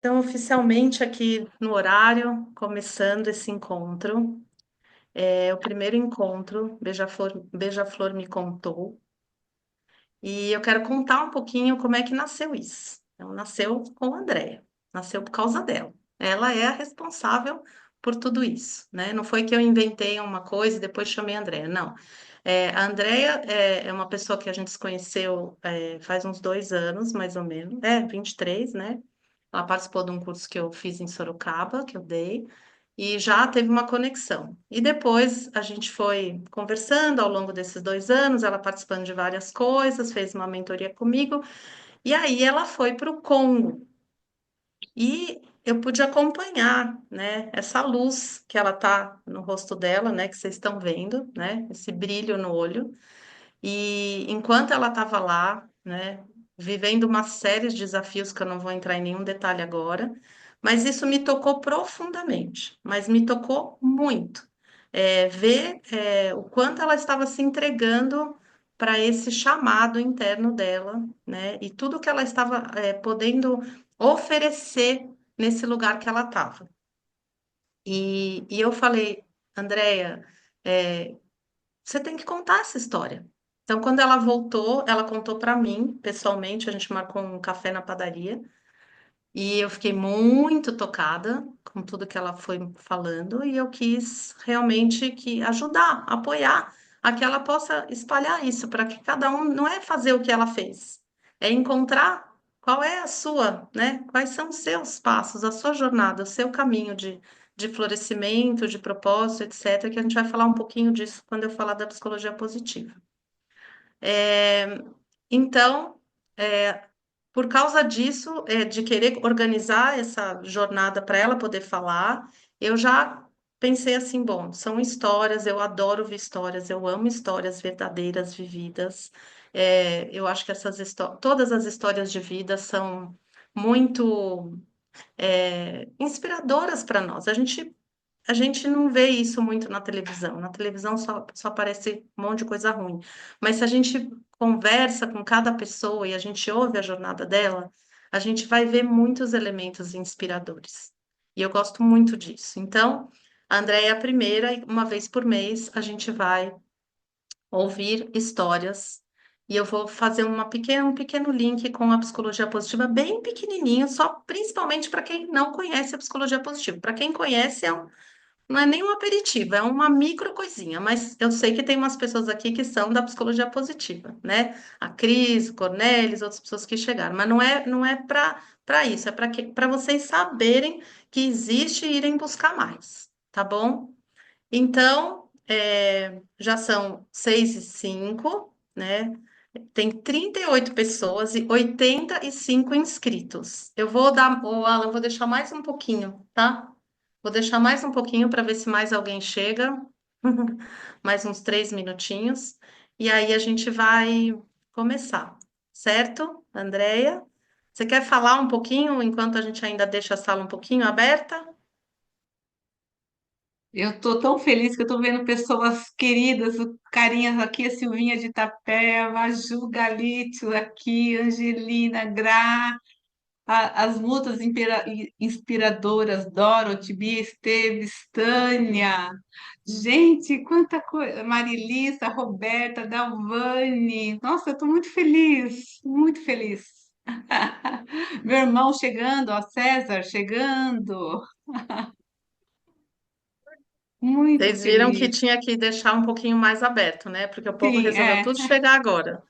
Então, oficialmente aqui no horário, começando esse encontro. É o primeiro encontro, Beija-Flor me contou. E eu quero contar um pouquinho como é que nasceu isso. Então, nasceu com a Andrea, nasceu por causa dela. Ela é a responsável por tudo isso, né? Não foi que eu inventei uma coisa e depois chamei a Andrea, não. A Andrea é uma pessoa que a gente se conheceu faz uns 2 anos, mais ou menos, 23, né? Ela participou de um curso que eu fiz em Sorocaba, que eu dei, e já teve uma conexão. E depois a gente foi conversando ao longo desses 2 anos, ela participando de várias coisas, fez uma mentoria comigo, e aí ela foi para o Congo. E eu pude acompanhar, né, essa luz que ela tá no rosto dela, né, que vocês estão vendo, né, esse brilho no olho. E enquanto ela estava lá, né, vivendo uma série de desafios que eu não vou entrar em nenhum detalhe agora, mas isso me tocou profundamente, mas me tocou muito. Ver o quanto ela estava se entregando para esse chamado interno dela, né, e tudo que ela estava podendo oferecer nesse lugar que ela estava. E eu falei, Andréia, você tem que contar essa história. Então, quando ela voltou, ela contou para mim, pessoalmente, a gente marcou um café na padaria, e eu fiquei muito tocada com tudo que ela foi falando, e eu quis realmente que ajudar, apoiar, a que ela possa espalhar isso, para que cada um não é fazer o que ela fez, é encontrar qual é a sua, né? Quais são os seus passos, a sua jornada, o seu caminho de florescimento, de propósito, etc., que a gente vai falar um pouquinho disso quando eu falar da psicologia positiva. É, então, por causa disso, de querer organizar essa jornada para ela poder falar, eu já pensei assim, bom, são histórias, eu adoro ouvir histórias, eu amo histórias verdadeiras, vividas. Eu acho que todas as histórias de vida são muito inspiradoras para nós. A gente não vê isso muito na televisão. Na televisão só aparece um monte de coisa ruim. Mas se a gente conversa com cada pessoa e a gente ouve a jornada dela, a gente vai ver muitos elementos inspiradores. E eu gosto muito disso. Então, a Andréia é a primeira, e uma vez por mês a gente vai ouvir histórias. E eu vou fazer um pequeno link com a psicologia positiva, bem pequenininho, só principalmente para quem não conhece a psicologia positiva. Para quem conhece, não é nem um aperitivo, é uma micro coisinha, mas eu sei que tem umas pessoas aqui que são da psicologia positiva, né? A Cris, o Cornelis, outras pessoas que chegaram, mas não é para isso, é para vocês saberem que existe e irem buscar mais, tá bom? Então, já são 6:05, né? Tem 38 pessoas e 85 inscritos. Alan, eu vou deixar mais um pouquinho, tá? Vou deixar mais um pouquinho para ver se mais alguém chega. Mais uns 3 minutinhos. E aí a gente vai começar, certo, Andréia? Você quer falar um pouquinho enquanto a gente ainda deixa a sala um pouquinho aberta? Eu estou tão feliz que eu estou vendo pessoas queridas, carinhas aqui, a Silvinha de Itapeva, a Ju Galito aqui, Angelina, Gra, as mutas inspiradoras, Dorothy, Bia Esteves, Tânia. Gente, quanta coisa! Marilissa, Roberta, Dalvane. Nossa, eu estou muito feliz, muito feliz. Meu irmão chegando, ó, César chegando. Muito Vocês viram que feliz. tinha que deixar um pouquinho mais aberto, né? Porque o povo Sim, resolveu é. tudo chegar agora.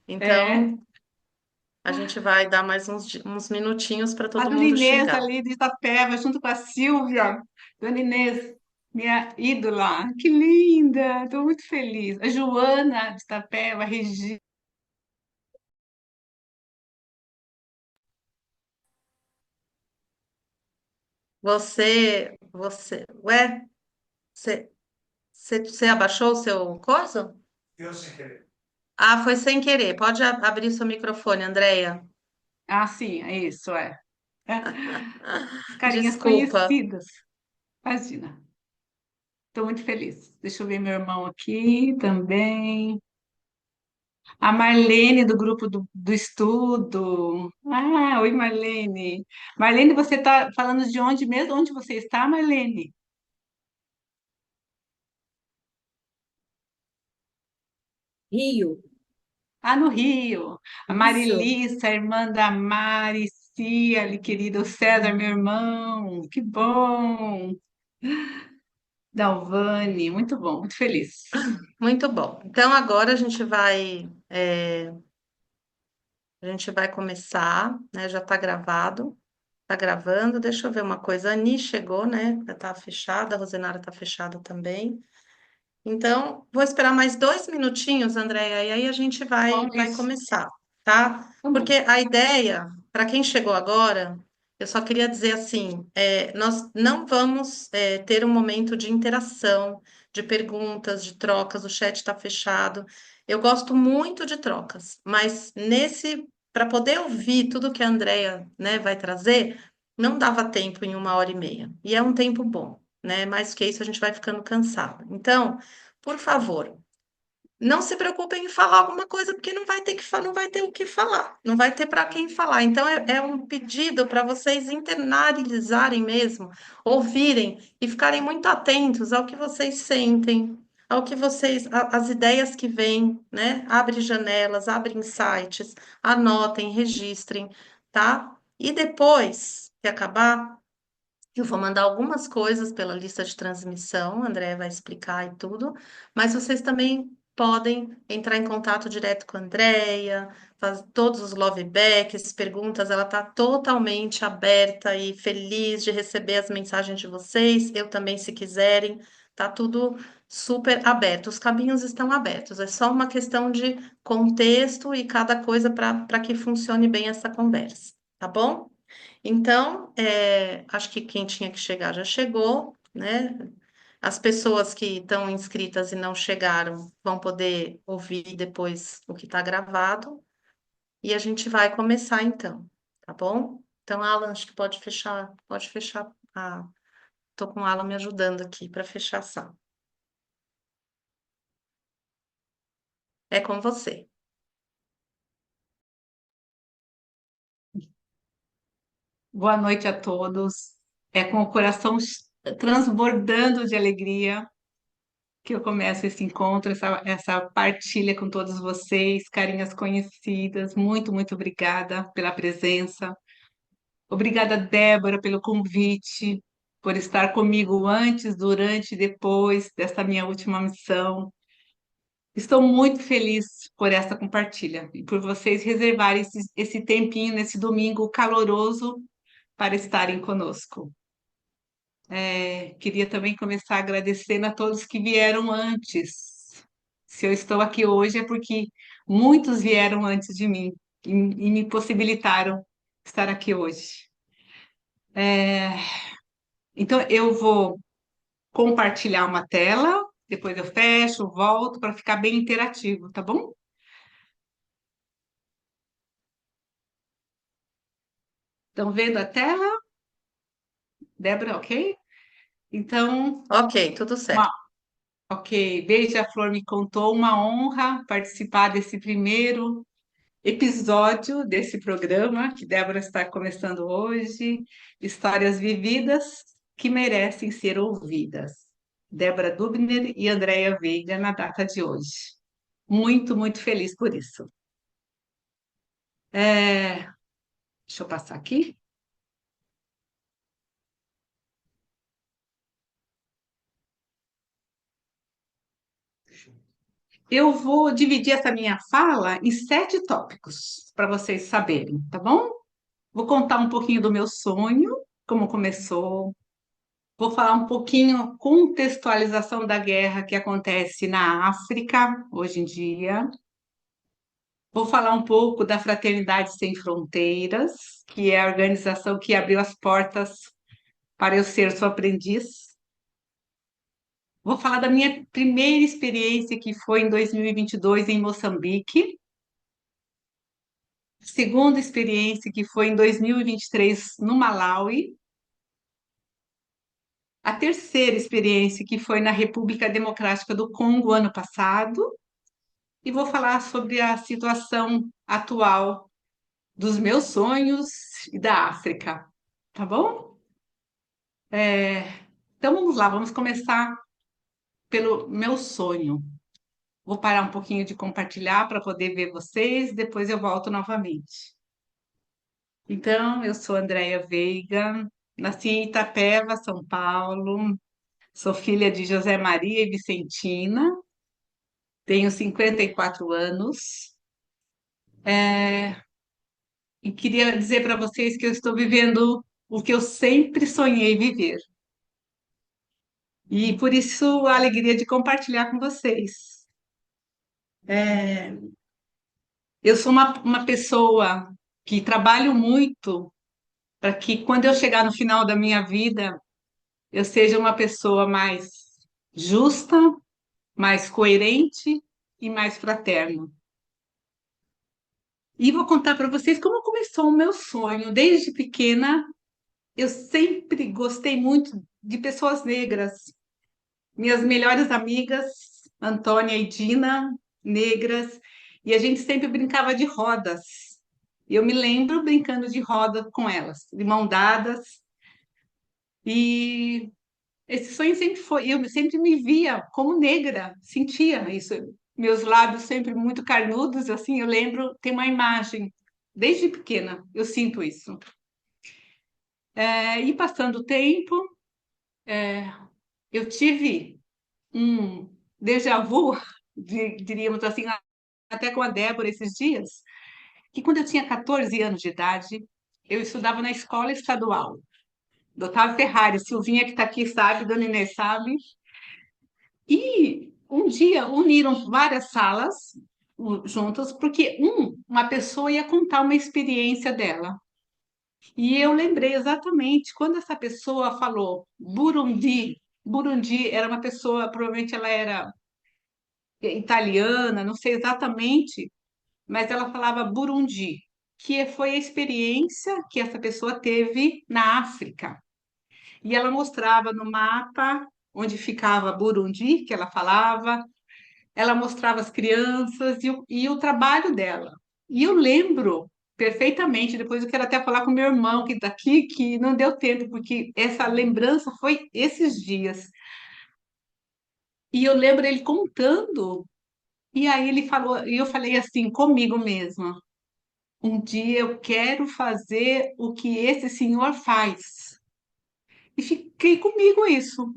É. Então, a gente vai dar mais uns minutinhos para A todo dona mundo Inês chegar. ali de Itapeva, junto com a Silvia. Dona Inês, minha ídola. Que linda! Estou muito feliz. A Joana de Itapeva, a Regina. Ué, você abaixou o seu coisa? Ah, foi sem querer. Pode abrir seu microfone, Andréia. Ah, sim, é isso, é. As carinhas Desculpa. conhecidas. Imagina. Estou muito feliz. Deixa eu ver meu irmão aqui também. A Marlene do grupo do estudo. Ah, oi, Marlene. Marlene, você está falando de onde mesmo? Onde você está, Marlene? Rio, Ah, no Rio. A isso. Marilissa, a irmã da Mari, Ciali, querido o César, meu irmão. Que bom. Dalvane, muito bom, muito feliz. Muito bom. Então agora a gente vai começar, né? Já está gravado. Tá gravando. Deixa eu ver uma coisa. A Ani chegou, né? Já tá fechada, a Rosenara tá fechada também. Então, vou esperar mais 2 minutinhos, Andréia, e aí a gente vai, Bom, vai isso. começar, tá? Tá Porque bom. a ideia, para quem chegou agora, eu só queria dizer assim, nós não vamos ter um momento de interação, de perguntas, de trocas, o chat está fechado. Eu gosto muito de trocas, mas para poder ouvir tudo que a Andréia, né, vai trazer, não dava tempo em 1 hora e meia. E é um tempo bom, né? Mais que isso, a gente vai ficando cansado. Então, por favor, não se preocupem em falar alguma coisa, porque não vai ter o que falar, não vai ter para quem falar. Então, é um pedido para vocês internalizarem mesmo, ouvirem e ficarem muito atentos ao que vocês sentem, ao que as ideias que vêm, né? Abre janelas, abre insights, anotem, registrem, tá? E depois que acabar, eu vou mandar algumas coisas pela lista de transmissão, a André vai explicar e tudo, mas vocês também podem entrar em contato direto com a Andrea, todos os love backs, perguntas, ela está totalmente aberta e feliz de receber as mensagens de vocês, eu também, se quiserem, tá tudo super aberto, os caminhos estão abertos, é só uma questão de contexto e cada coisa para que funcione bem essa conversa, tá bom? Então, acho que quem tinha que chegar já chegou, né? As pessoas que estão inscritas e não chegaram vão poder ouvir depois o que está gravado. E a gente vai começar então, tá bom? Então, Alan, acho que pode fechar, pode fechar. Ah, tô com o Alan me ajudando aqui para fechar a sala. É com você. Boa noite a todos. É com o coração transbordando de alegria que eu começo esse encontro, essa partilha com todos vocês, carinhas conhecidas. Muito, muito obrigada pela presença. Obrigada, Débora, pelo convite, por estar comigo antes, durante e depois dessa minha última missão. Estou muito feliz por essa compartilha e por vocês reservarem esse tempinho nesse domingo caloroso para estarem conosco. Queria também começar agradecendo a todos que vieram antes. Se eu estou aqui hoje é porque muitos vieram antes de mim e me possibilitaram estar aqui hoje. Então, eu vou compartilhar uma tela, depois eu fecho, volto para ficar bem interativo, tá bom? Estão vendo a tela? Débora, ok? Então, Ok, tudo uma, certo. ok. Beija-Flor me contou uma honra participar desse primeiro episódio desse programa que Débora está começando hoje. Histórias vividas que merecem ser ouvidas. Débora Dubner e Andréia Veiga na data de hoje. Muito, muito feliz por isso. Deixa eu passar aqui. Eu vou dividir essa minha fala em 7 tópicos para vocês saberem, tá bom? Vou contar um pouquinho do meu sonho, como começou. Vou falar um pouquinho contextualização da guerra que acontece na África hoje em dia. Vou falar um pouco da Fraternidade Sem Fronteiras, que é a organização que abriu as portas para eu ser sua aprendiz. Vou falar da minha primeira experiência, que foi em 2022 em Moçambique. Segunda experiência, que foi em 2023 no Malawi. A terceira experiência, que foi na República Democrática do Congo ano passado. e vou falar sobre a situação atual dos meus sonhos e da África, tá bom? Então vamos lá, vamos começar pelo meu sonho. Vou parar um pouquinho de compartilhar para poder ver vocês, depois eu volto novamente. Então, eu sou Andréia Veiga, nasci em Itapeva, São Paulo, sou filha de José Maria e Vicentina, tenho 54 anos, e queria dizer para vocês que eu estou vivendo o que eu sempre sonhei viver. E por isso a alegria de compartilhar com vocês. Eu sou uma pessoa que trabalho muito para que quando eu chegar no final da minha vida, eu seja uma pessoa mais justa, mais coerente e mais fraterna. E vou contar para vocês como começou o meu sonho. Desde pequena, eu sempre gostei muito de pessoas negras. Minhas melhores amigas, Antônia e Dina, negras, e a gente sempre brincava de rodas. E eu me lembro brincando de roda com elas, de mão dadas. E esse sonho sempre foi, eu sempre me via como negra, sentia isso. Meus lábios sempre muito carnudos, assim, eu lembro, tem uma imagem, desde pequena, eu sinto isso. E passando o tempo, eu tive um déjà vu, diríamos assim, até com a Débora esses dias, que quando eu tinha 14 anos de idade, eu estudava na escola estadual, do Otávio Ferrari, Silvinha que está aqui sabe, Dona Inês sabe, e um dia uniram várias salas juntas, porque uma pessoa ia contar uma experiência dela. E eu lembrei exatamente quando essa pessoa falou Burundi. Burundi era uma pessoa, provavelmente ela era italiana, não sei exatamente, mas ela falava Burundi, que foi a experiência que essa pessoa teve na África. E ela mostrava no mapa onde ficava Burundi, que ela falava, ela mostrava as crianças e o trabalho dela. E eu lembro perfeitamente, depois eu quero até falar com meu irmão que está aqui, que não deu tempo, porque essa lembrança foi esses dias. E eu lembro ele contando, e aí ele falou, e eu falei assim comigo mesma, um dia eu quero fazer o que esse senhor faz. E fiquei comigo isso.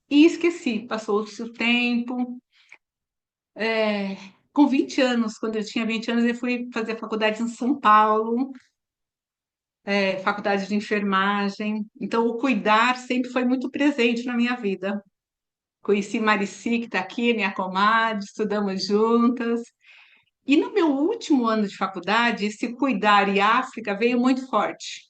E esqueci, passou-se o tempo, com 20 anos, quando eu tinha 20 anos, eu fui fazer faculdade em São Paulo, faculdade de enfermagem. Então, o cuidar sempre foi muito presente na minha vida. Conheci Marici, que está aqui, minha comadre, estudamos juntas. E no meu último ano de faculdade, esse cuidar e África veio muito forte.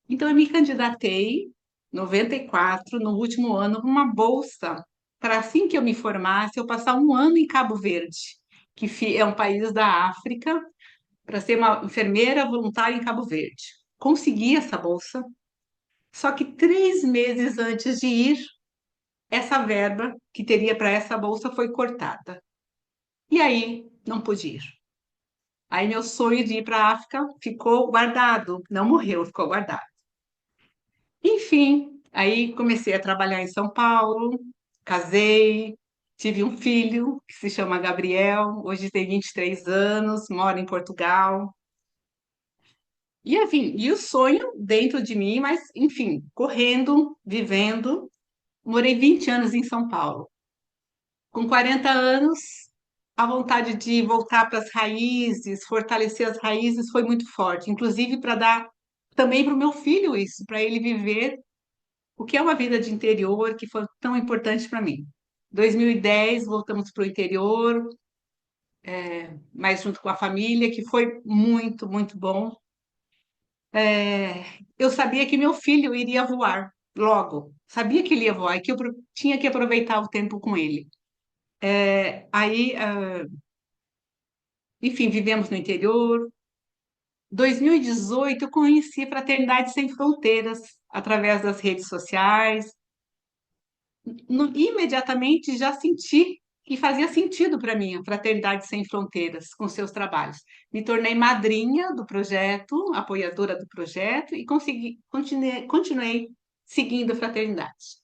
Então, eu me candidatei, em 94, no último ano, com uma bolsa para assim que eu me formasse, eu passar um ano em Cabo Verde, que é um país da África, para ser uma enfermeira voluntária em Cabo Verde. Consegui essa bolsa, só que 3 meses antes de ir, essa verba que teria para essa bolsa foi cortada. E aí, não pude ir. Aí, meu sonho de ir para a África ficou guardado, não morreu, ficou guardado. Enfim, aí comecei a trabalhar em São Paulo, casei, tive um filho que se chama Gabriel, hoje tem 23 anos, mora em Portugal. E enfim, e o sonho dentro de mim, mas enfim, correndo, vivendo. Morei 20 anos em São Paulo. Com 40 anos, a vontade de voltar para as raízes, fortalecer as raízes foi muito forte, inclusive para dar também para o meu filho isso, para ele viver o que é uma vida de interior que foi tão importante para mim. 2010, voltamos para o interior, mas junto com a família, que foi muito, muito bom. Eu sabia que meu filho iria voar logo, sabia que ele ia voar e que eu tinha que aproveitar o tempo com ele. Aí, enfim, vivemos no interior. 2018, eu conheci a Fraternidade Sem Fronteiras através das redes sociais. Imediatamente já senti que fazia sentido para mim, a Fraternidade Sem Fronteiras, com seus trabalhos. Me tornei madrinha do projeto, apoiadora do projeto, e continuei seguindo a Fraternidade.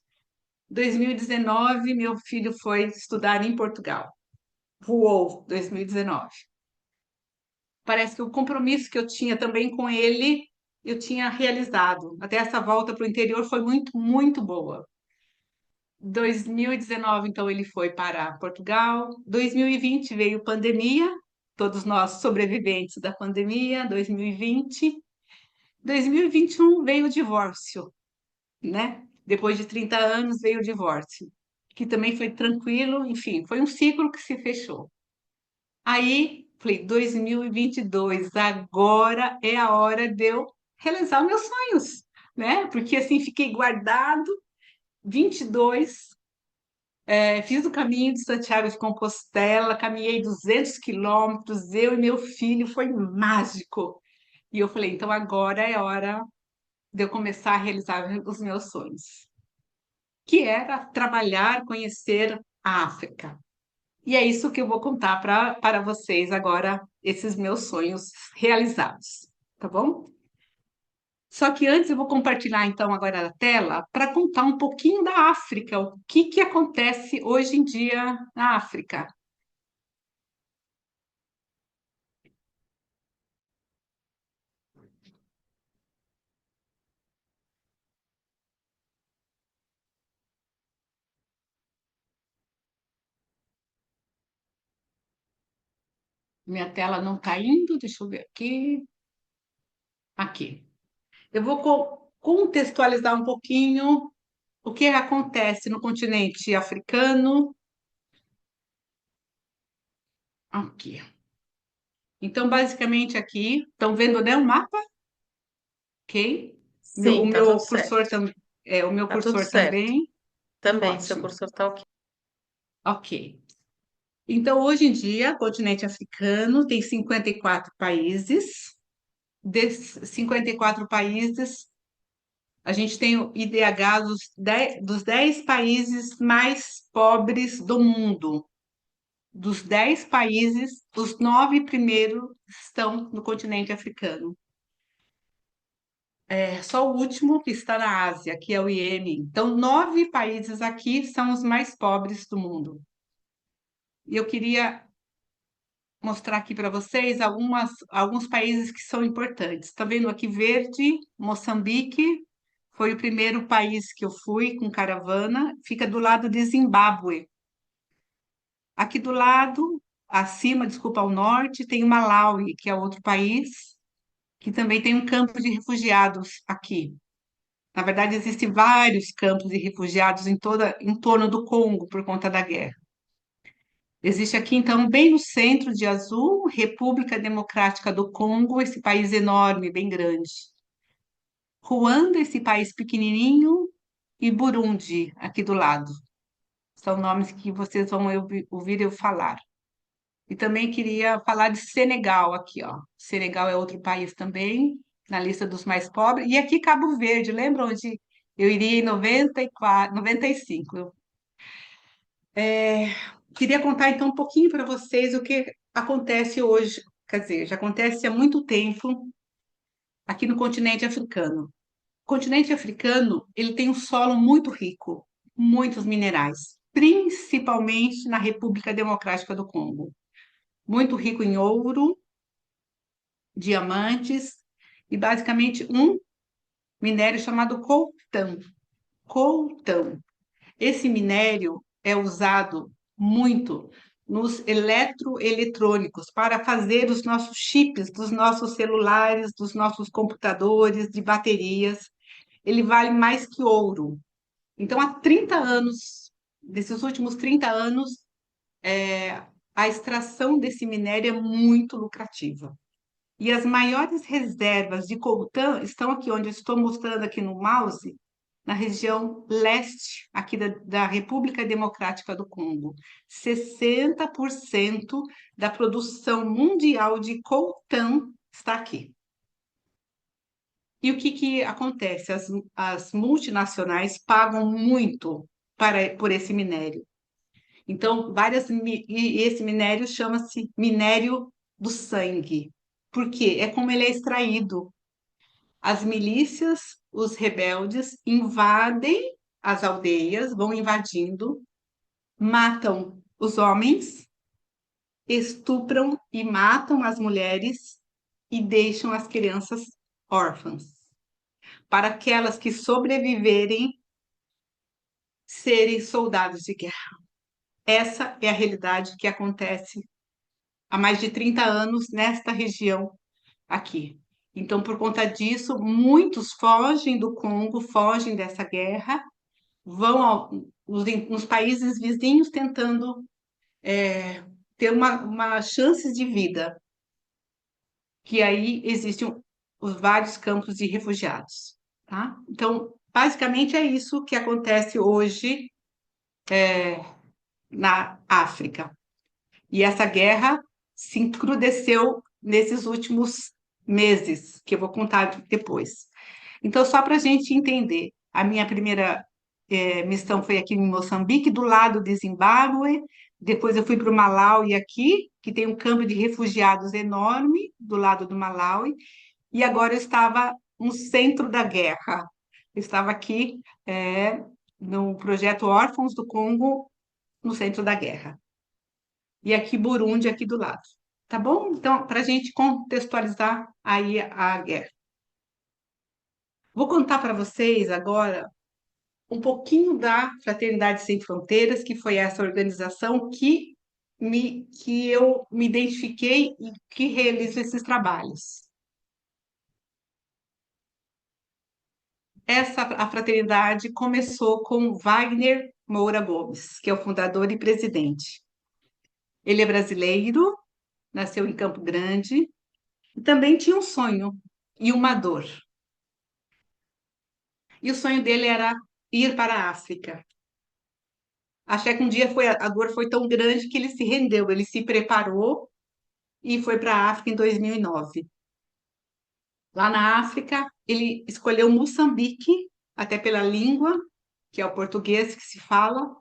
2019, meu filho foi estudar em Portugal. Voou 2019. Parece que o compromisso que eu tinha também com ele, eu tinha realizado. Até essa volta para o interior foi muito, muito boa. 2019, então, ele foi para Portugal. 2020 veio pandemia, todos nós sobreviventes da pandemia. 2020. 2021 veio o divórcio, né? Depois de 30 anos veio o divórcio, que também foi tranquilo, enfim, foi um ciclo que se fechou. Aí, falei, 2022, agora é a hora de eu realizar meus sonhos, né? Porque assim, fiquei guardado, 22, fiz o caminho de Santiago de Compostela, caminhei 200 quilômetros, eu e meu filho, foi mágico. E eu falei, então agora é hora de eu começar a realizar os meus sonhos, que era trabalhar, conhecer a África. E é isso que eu vou contar para vocês agora, esses meus sonhos realizados, tá bom? Só que antes eu vou compartilhar então agora a tela para contar um pouquinho da África, o que que acontece hoje em dia na África. Minha tela não está indo, deixa eu ver aqui. Aqui. Eu vou contextualizar um pouquinho o que acontece no continente africano. Aqui. Então, basicamente aqui, estão vendo, né, o mapa? Ok? O Sim, tá tudo meu certo. cursor, o meu Tá tudo cursor certo. também. Também, seu Ótimo. cursor tá ok. Ok. Então, hoje em dia, o continente africano tem 54 países. Desses 54 países, a gente tem o IDH dos 10 países mais pobres do mundo. Dos 10 países, os 9 primeiros estão no continente africano. É só o último que está na Ásia, que é o Iêmen. Então, 9 países aqui são os mais pobres do mundo. E eu queria mostrar aqui para vocês alguns países que são importantes. Está vendo aqui verde? Moçambique foi o primeiro país que eu fui com caravana. Fica do lado de Zimbábue. Aqui do lado, acima, desculpa, ao norte, tem o Malawi, que é outro país, que também tem um campo de refugiados aqui. Na verdade, existem vários campos de refugiados em torno do Congo por conta da guerra. Existe aqui, então, bem no centro de azul, República Democrática do Congo, esse país enorme, bem grande. Ruanda, esse país pequenininho, e Burundi, aqui do lado. São nomes que vocês vão ouvir eu falar. E também queria falar de Senegal aqui, ó. Senegal é outro país também, na lista dos mais pobres. E aqui Cabo Verde, lembra onde eu iria em 94, 95? Queria contar então um pouquinho para vocês o que acontece hoje, quer dizer, já acontece há muito tempo aqui no continente africano. O continente africano, ele tem um solo muito rico, muitos minerais, principalmente na República Democrática do Congo. Muito rico em ouro, diamantes e basicamente um minério chamado coltão. Coltão. Esse minério é usado muito nos eletroeletrônicos para fazer os nossos chips dos nossos celulares, dos nossos computadores, de baterias. Ele vale mais que ouro. Então, há 30 anos, desses últimos 30 anos, a extração desse minério é muito lucrativa. E as maiores reservas de coltan estão aqui, onde eu estou mostrando aqui no mouse, na região leste aqui da República Democrática do Congo. 60% da produção mundial de coltan está aqui. E o que que acontece? As multinacionais pagam muito por esse minério. Então, e esse minério chama-se minério do sangue. Por quê? É como ele é extraído. As milícias, os rebeldes, invadem as aldeias, vão invadindo, matam os homens, estupram e matam as mulheres e deixam as crianças órfãs. Para aquelas que sobreviverem, serem soldados de guerra. Essa é a realidade que acontece há mais de 30 anos nesta região aqui. Então, por conta disso, muitos fogem do Congo, fogem dessa guerra, nos países vizinhos tentando ter uma chance de vida, que aí existem os vários campos de refugiados, tá? Então, basicamente é isso que acontece hoje na África. E essa guerra se encrudeceu nesses últimos meses, que eu vou contar depois. Então, só para a gente entender, a minha primeira missão foi aqui em Moçambique, do lado de Zimbábue. Depois eu fui para o Malawi aqui, que tem um campo de refugiados enorme do lado do Malawi. E agora eu estava no centro da guerra. Eu estava aqui no projeto Órfãos do Congo, no centro da guerra. E aqui Burundi, aqui do lado. Tá bom? Então, para a gente contextualizar aí a guerra. Vou contar para vocês agora um pouquinho da Fraternidade Sem Fronteiras, que foi essa organização que eu me identifiquei e que realizo esses trabalhos. A fraternidade começou com Wagner Moura Gomes, que é o fundador e presidente. Ele é brasileiro, nasceu em Campo Grande e também tinha um sonho e uma dor. E o sonho dele era ir para a África. Acho que um dia a dor foi tão grande que ele se rendeu, ele se preparou e foi para a África em 2009. Lá na África, ele escolheu Moçambique, até pela língua, que é o português que se fala,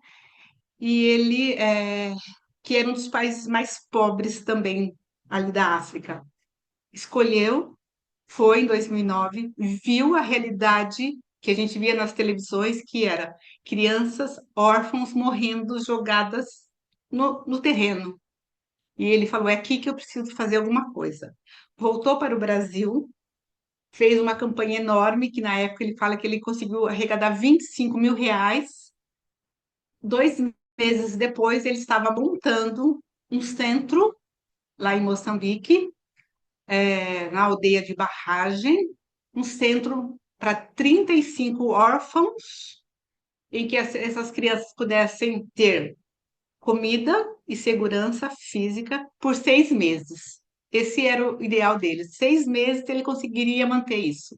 e que era um dos países mais pobres também ali da África. Escolheu, foi em 2009, viu a realidade que a gente via nas televisões, que era crianças órfãos morrendo jogadas no terreno. E ele falou: é aqui que eu preciso fazer alguma coisa. Voltou para o Brasil, fez uma campanha enorme, que na época ele fala que ele conseguiu arrecadar R$ 25.000. 2 meses depois, ele estava montando um centro lá em Moçambique, na aldeia de Barragem, um centro para 35 órfãos, em que essas crianças pudessem ter comida e segurança física por 6 meses. Esse era o ideal dele. 6 meses ele conseguiria manter isso.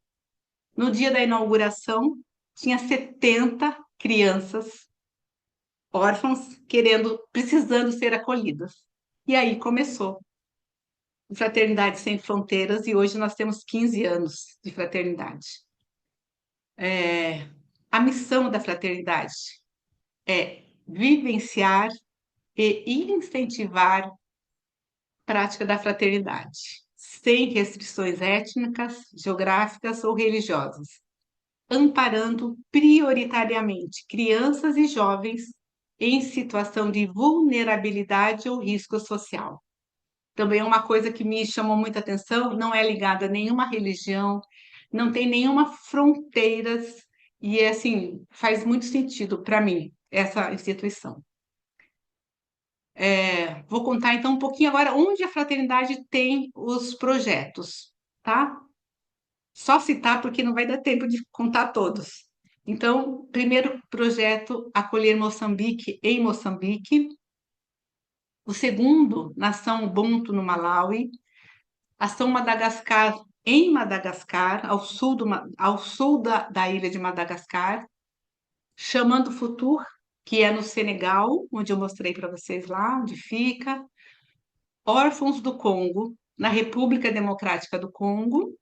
No dia da inauguração, tinha 70 crianças órfãs precisando ser acolhidas. E aí começou Fraternidade Sem Fronteiras e hoje nós temos 15 anos de fraternidade. A missão da fraternidade é vivenciar e incentivar a prática da fraternidade, sem restrições étnicas, geográficas ou religiosas, amparando prioritariamente crianças e jovens em situação de vulnerabilidade ou risco social. Também é uma coisa que me chamou muita atenção, não é ligada a nenhuma religião, não tem nenhuma fronteiras, e assim, faz muito sentido para mim essa instituição. Vou contar então um pouquinho agora onde a fraternidade tem os projetos, tá? Só citar porque não vai dar tempo de contar todos. Então, primeiro projeto, Acolher Moçambique em Moçambique. O segundo, Nação Ubuntu no Malawi. Ação Madagascar em Madagascar, ao sul da ilha de Madagascar. Chamando o Futuro, que é no Senegal, onde eu mostrei para vocês lá, onde fica. Órfãos do Congo, na República Democrática do Congo.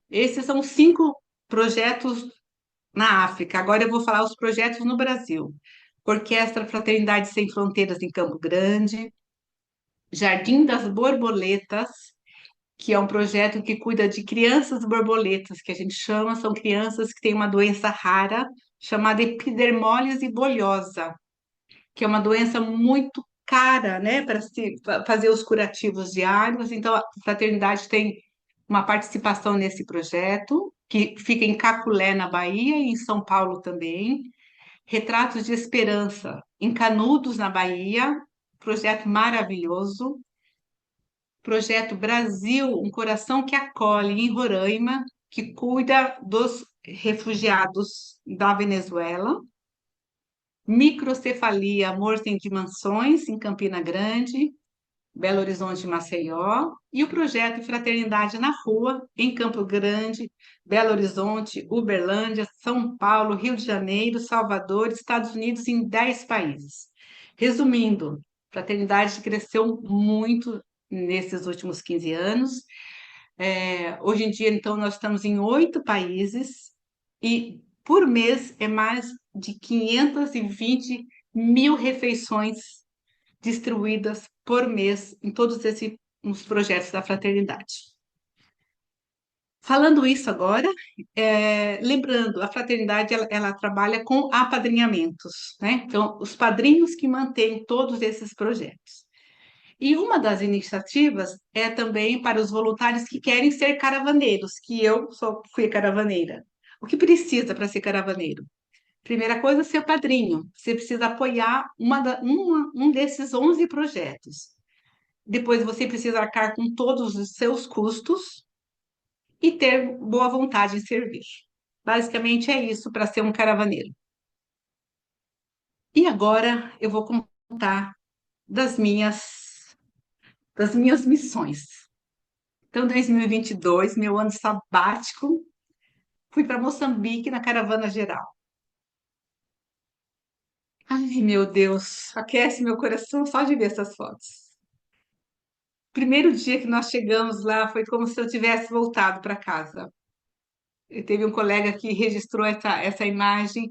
Esses são 5 projetos na África. Agora eu vou falar os projetos no Brasil. Orquestra Fraternidade Sem Fronteiras em Campo Grande, Jardim das Borboletas, que é um projeto que cuida de crianças borboletas, que a gente chama, são crianças que têm uma doença rara chamada epidermólise bolhosa, que é uma doença muito cara, né, para se fazer os curativos diários. Então, a Fraternidade tem uma participação nesse projeto, que fica em Caculé, na Bahia, e em São Paulo também. Retratos de Esperança, em Canudos, na Bahia, projeto maravilhoso. Projeto Brasil, um coração que acolhe, em Roraima, que cuida dos refugiados da Venezuela. Microcefalia, Amor Sem Dimensões, em Campina Grande, Belo Horizonte e Maceió. E o projeto Fraternidade na Rua, em Campo Grande, Belo Horizonte, Uberlândia, São Paulo, Rio de Janeiro, Salvador, Estados Unidos, em 10 países. Resumindo, a Fraternidade cresceu muito nesses últimos 15 anos. Hoje em dia, então, nós estamos em 8 países e por mês é mais de 520 mil refeições distribuídas por mês em todos esses os projetos da fraternidade. Falando isso agora, lembrando, a fraternidade ela trabalha com apadrinhamentos, né? Então, os padrinhos que mantêm todos esses projetos. E uma das iniciativas é também para os voluntários que querem ser caravaneiros, que eu só fui caravaneira. O que precisa para ser caravaneiro? Primeira coisa, ser padrinho. Você precisa apoiar um desses 11 projetos. Depois, você precisa arcar com todos os seus custos e ter boa vontade em servir. Basicamente é isso para ser um caravaneiro. E agora eu vou contar das minhas missões. Então, 2022, meu ano sabático, fui para Moçambique na caravana geral. Ai, meu Deus, aquece meu coração só de ver essas fotos. Primeiro dia que nós chegamos lá foi como se eu tivesse voltado para casa. E teve um colega que registrou essa imagem,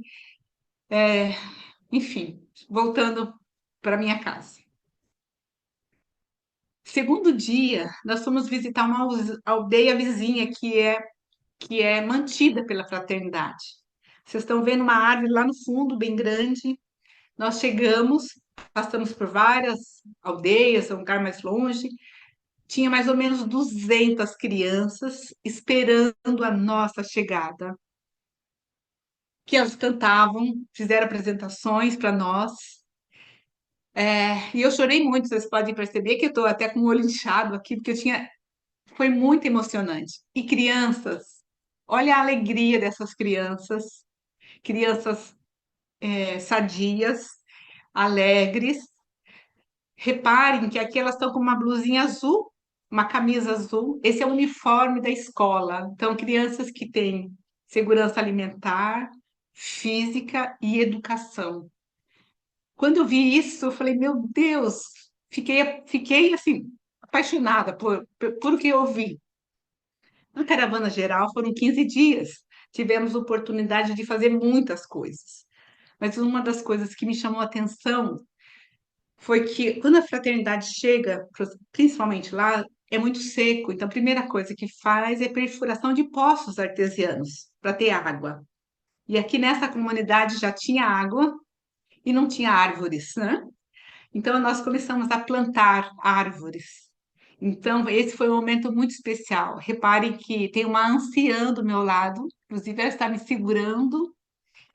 enfim, voltando para minha casa. Segundo dia, nós fomos visitar uma aldeia vizinha que é mantida pela fraternidade. Vocês estão vendo uma árvore lá no fundo, bem grande. Nós chegamos, passamos por várias aldeias, um lugar mais longe. Tinha mais ou menos 200 crianças esperando a nossa chegada. Que elas cantavam, fizeram apresentações para nós. E eu chorei muito, vocês podem perceber que eu estou até com o olho inchado aqui, porque foi muito emocionante. E crianças, olha a alegria dessas crianças, crianças sadias, alegres. Reparem que aqui elas estão com uma blusinha azul, uma camisa azul. Esse é o uniforme da escola. Então, crianças que têm segurança alimentar, física e educação. Quando eu vi isso, eu falei, meu Deus, fiquei assim, apaixonada por o que eu vi. Na caravana geral foram 15 dias. Tivemos oportunidade de fazer muitas coisas. Mas uma das coisas que me chamou a atenção foi que quando a fraternidade chega, principalmente lá, é muito seco. Então, a primeira coisa que faz é perfuração de poços artesianos para ter água. E aqui nessa comunidade já tinha água e não tinha árvores, né? Então, nós começamos a plantar árvores. Então, esse foi um momento muito especial. Reparem que tem uma anciã do meu lado, inclusive ela está me segurando,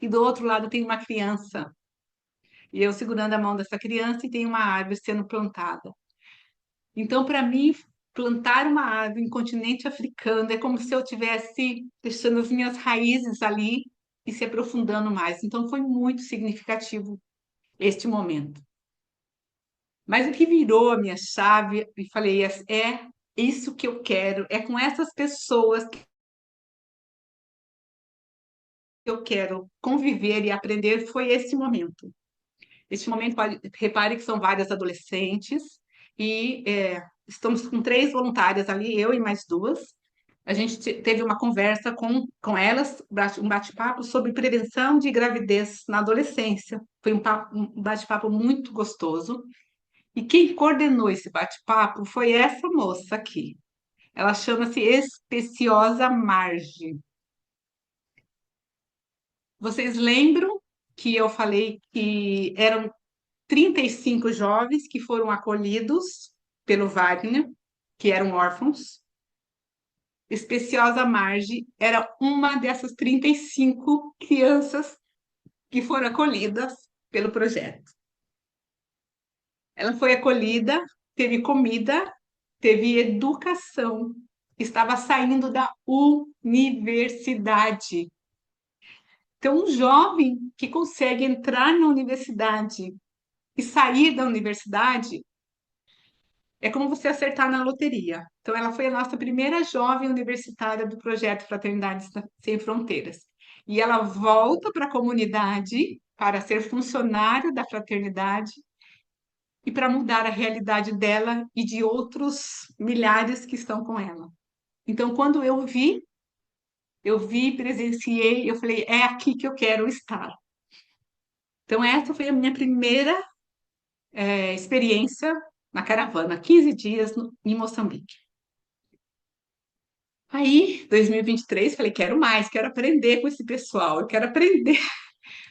e do outro lado tem uma criança. E eu segurando a mão dessa criança e tem uma árvore sendo plantada. Então, para mim, plantar uma árvore em continente africano é como se eu tivesse deixando as minhas raízes ali e se aprofundando mais. Então, foi muito significativo este momento. Mas o que virou a minha chave e falei, é isso que eu quero, é com essas pessoas que eu quero conviver e aprender, foi esse momento. Este momento, repare que são várias adolescentes e estamos com 3 voluntárias ali, eu e mais 2. A gente teve uma conversa com elas, um bate-papo sobre prevenção de gravidez na adolescência. Foi um bate-papo muito gostoso. E quem coordenou esse bate-papo foi essa moça aqui. Ela chama-se Especiosa Marge. Vocês lembram que eu falei que eram 35 jovens que foram acolhidos pelo Wagner, que eram órfãos? Especiosa Marge era uma dessas 35 crianças que foram acolhidas pelo projeto. Ela foi acolhida, teve comida, teve educação, estava saindo da universidade. Então, um jovem que consegue entrar na universidade e sair da universidade é como você acertar na loteria. Então, ela foi a nossa primeira jovem universitária do projeto Fraternidades Sem Fronteiras. E ela volta para a comunidade para ser funcionária da fraternidade e para mudar a realidade dela e de outros milhares que estão com ela. Então, quando eu vi, presenciei, eu falei, é aqui que eu quero estar. Então, essa foi a minha primeira experiência na caravana, 15 dias em Moçambique. Aí, 2023, falei, quero mais, quero aprender com esse pessoal, eu quero aprender.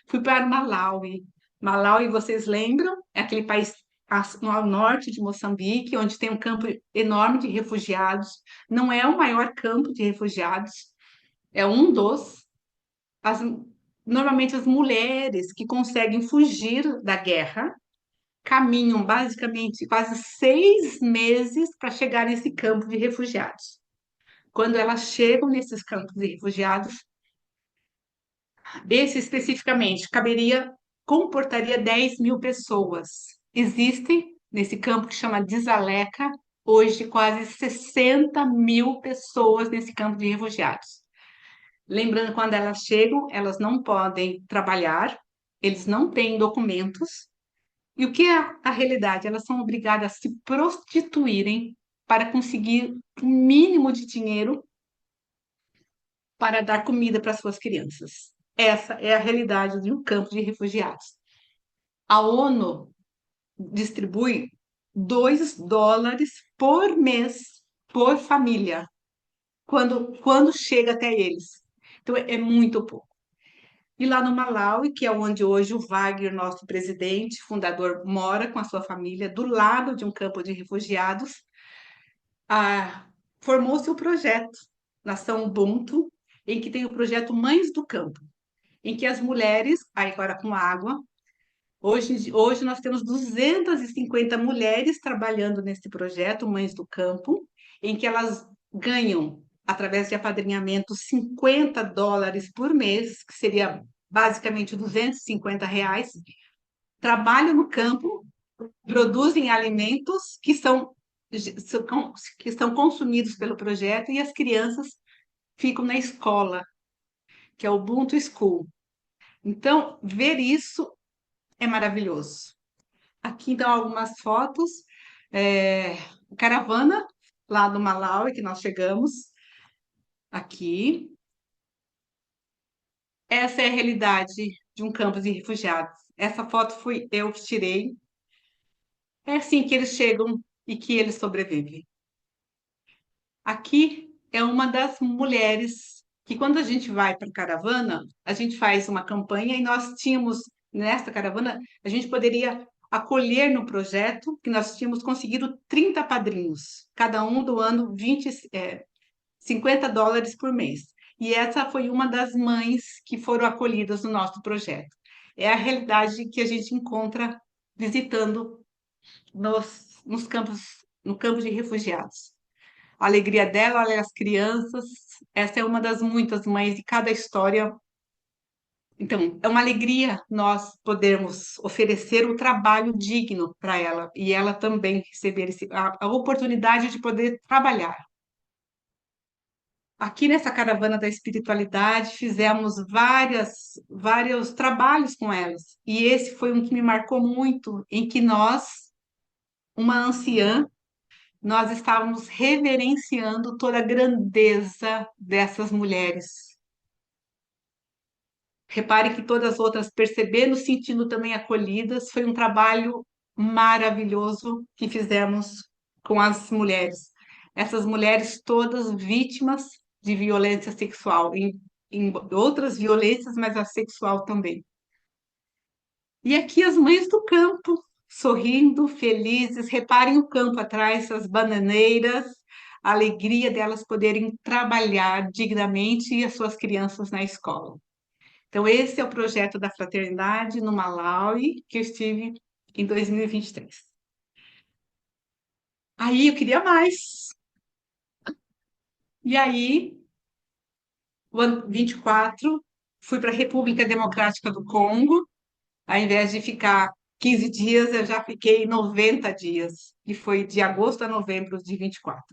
Fui para Malawi. Malawi, vocês lembram? É aquele país ao norte de Moçambique, onde tem um campo enorme de refugiados. Não é o maior campo de refugiados, é um dos. As- Normalmente, as mulheres que conseguem fugir da guerra caminham basicamente quase 6 meses para chegar nesse campo de refugiados. Quando elas chegam nesses campos de refugiados, esse especificamente comportaria 10 mil pessoas. Existem, nesse campo que chama Dzaleka, hoje quase 60 mil pessoas nesse campo de refugiados. Lembrando, quando elas chegam, elas não podem trabalhar, eles não têm documentos. E o que é a realidade? Elas são obrigadas a se prostituírem para conseguir o mínimo de dinheiro para dar comida para suas crianças. Essa é a realidade de um campo de refugiados. A ONU distribui US$ 2 por mês por família, quando chega até eles. Então, é muito pouco. E lá no Malawi, que é onde hoje o Wagner, nosso presidente, fundador, mora com a sua família, do lado de um campo de refugiados, formou-se o projeto Nação Ubuntu, em que tem o projeto Mães do Campo, em que as mulheres, aí agora com água, hoje nós temos 250 mulheres trabalhando nesse projeto Mães do Campo, em que elas ganham, através de apadrinhamento, US$ 50 por mês, que seria basicamente R$ 250, trabalham no campo, produzem alimentos que são consumidos pelo projeto e as crianças ficam na escola, que é o Ubuntu School. Então, ver isso é maravilhoso. Aqui estão algumas fotos, é, caravana lá do Malawi, que nós chegamos aqui. Essa é a realidade de um campo de refugiados. Essa foto fui eu que tirei. É assim que eles chegam e que eles sobrevivem. Aqui é uma das mulheres que, quando a gente vai para a caravana, a gente faz uma campanha e nós tínhamos, nesta caravana, a gente poderia acolher no projeto que nós tínhamos conseguido 30 padrinhos, cada um doando US$ 50 por mês. E essa foi uma das mães que foram acolhidas no nosso projeto. É a realidade que a gente encontra visitando nos campos, no campo de refugiados. A alegria dela, olha as crianças. Essa é uma das muitas mães de cada história. Então, é uma alegria nós podermos oferecer o trabalho digno para ela e ela também receber a oportunidade de poder trabalhar. Aqui nessa caravana da espiritualidade, fizemos vários trabalhos com elas. E esse foi um que me marcou muito, em que nós, uma anciã, nós estávamos reverenciando toda a grandeza dessas mulheres. Repare que todas as outras percebendo, sentindo também acolhidas, foi um trabalho maravilhoso que fizemos com as mulheres. Essas mulheres todas vítimas de violência sexual, em outras violências, mas a sexual também. E aqui as mães do campo, sorrindo, felizes, reparem o campo atrás, as bananeiras, a alegria delas poderem trabalhar dignamente e as suas crianças na escola. Então, esse é o projeto da Fraternidade no Malawi, que eu estive em 2023. Aí eu queria mais. E aí, o ano 24, fui para a República Democrática do Congo. Ao invés de ficar 15 dias, eu já fiquei 90 dias, e foi de agosto a novembro de 24.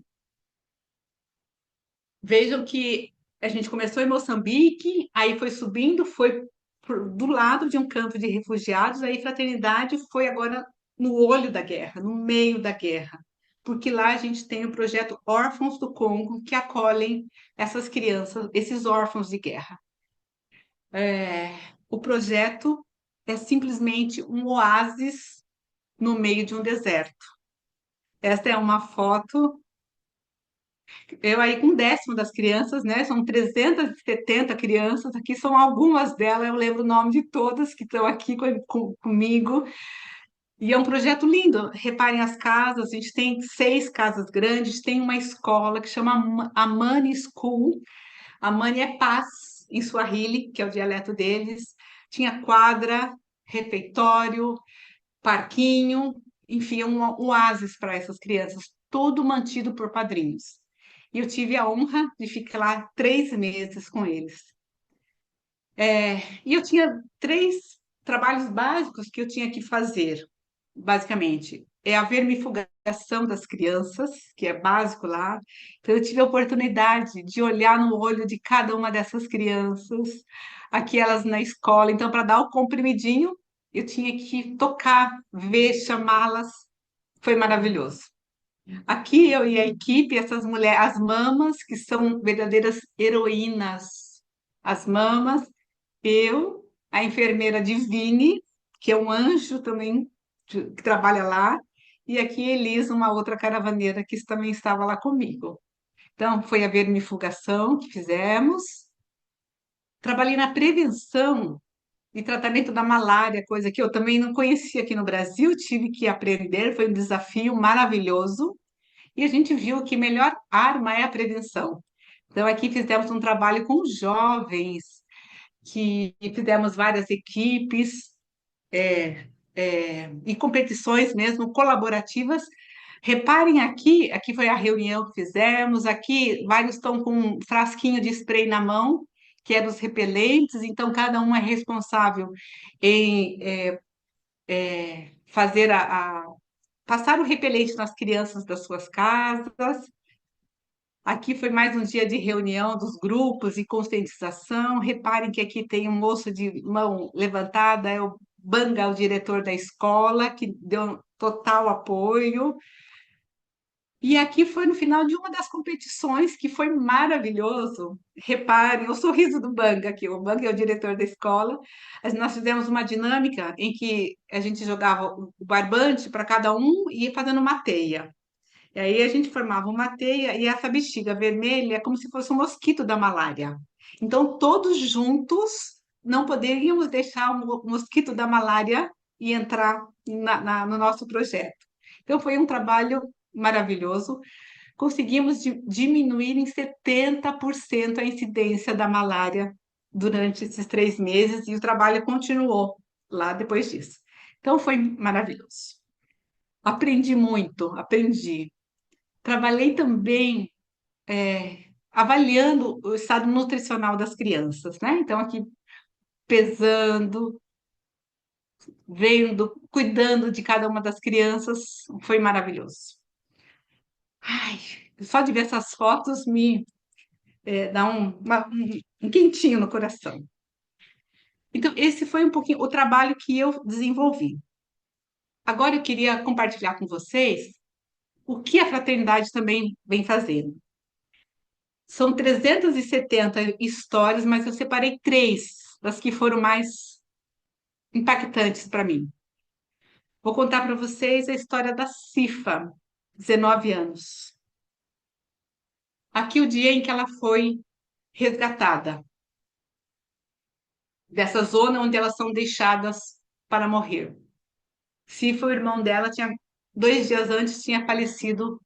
Vejam que a gente começou em Moçambique, aí foi subindo, foi do lado de um campo de refugiados, aí Fraternidade foi agora no olho da guerra, no meio da guerra, porque lá a gente tem o projeto Órfãos do Congo, que acolhem essas crianças, esses órfãos de guerra. O projeto é simplesmente um oásis no meio de um deserto. Esta é uma foto, eu aí com 1/10 das crianças, né? São 370 crianças, aqui são algumas delas, eu lembro o nome de todas que estão aqui comigo. E é um projeto lindo. Reparem as casas, a gente tem 6 casas grandes, tem uma escola que chama Amani School. Amani é paz em Swahili, que é o dialeto deles. Tinha quadra, refeitório, parquinho, enfim, um oásis para essas crianças, tudo mantido por padrinhos. E eu tive a honra de ficar lá 3 meses com eles. E eu tinha 3 trabalhos básicos que eu tinha que fazer, basicamente. É a vermifugação das crianças, que é básico lá. Então, eu tive a oportunidade de olhar no olho de cada uma dessas crianças, aqui elas na escola. Então, para dar o comprimidinho, eu tinha que tocar, ver, chamá-las. Foi maravilhoso. Aqui eu e a equipe, essas mulheres, as mamas, que são verdadeiras heroínas. As mamas, eu, a enfermeira Divine, que é um anjo também que trabalha lá, e aqui Elisa, uma outra caravaneira que também estava lá comigo. Então, foi a vermifugação que fizemos. Trabalhei na prevenção e tratamento da malária, coisa que eu também não conhecia aqui no Brasil, tive que aprender, foi um desafio maravilhoso. E a gente viu que a melhor arma é a prevenção. Então, aqui fizemos um trabalho com jovens, que fizemos várias equipes, e competições mesmo colaborativas. Reparem aqui foi a reunião que fizemos, aqui vários estão com um frasquinho de spray na mão, que é dos repelentes, então cada um é responsável em fazer passar o repelente nas crianças das suas casas. Aqui foi mais um dia de reunião dos grupos e conscientização. Reparem que aqui tem um moço de mão levantada, é o Banga, o diretor da escola, que deu total apoio. E aqui foi no final de uma das competições, que foi maravilhoso. Reparem o sorriso do Banga aqui. O Banga é o diretor da escola. Nós fizemos uma dinâmica em que a gente jogava o barbante para cada um e ia fazendo uma teia. E aí a gente formava uma teia e essa bexiga vermelha é como se fosse um mosquito da malária. Então, todos juntos não poderíamos deixar o mosquito da malária e entrar no nosso projeto. Então, foi um trabalho maravilhoso. Conseguimos diminuir em 70% a incidência da malária durante esses 3 meses e o trabalho continuou lá depois disso. Então, foi maravilhoso. Aprendi muito, aprendi. Trabalhei também avaliando o estado nutricional das crianças, né? Então, aqui pesando, vendo, cuidando de cada uma das crianças, foi maravilhoso. Ai, só de ver essas fotos me dá um quentinho no coração. Então, esse foi um pouquinho o trabalho que eu desenvolvi. Agora eu queria compartilhar com vocês O que a fraternidade também vem fazendo? São 370 histórias, mas eu separei três das que foram mais impactantes para mim. Vou contar para vocês a história da Cifa, 19 anos. Aqui o dia em que ela foi resgatada, dessa zona onde elas são deixadas para morrer. Cifa, o irmão dela, tinha 2 dias antes tinha falecido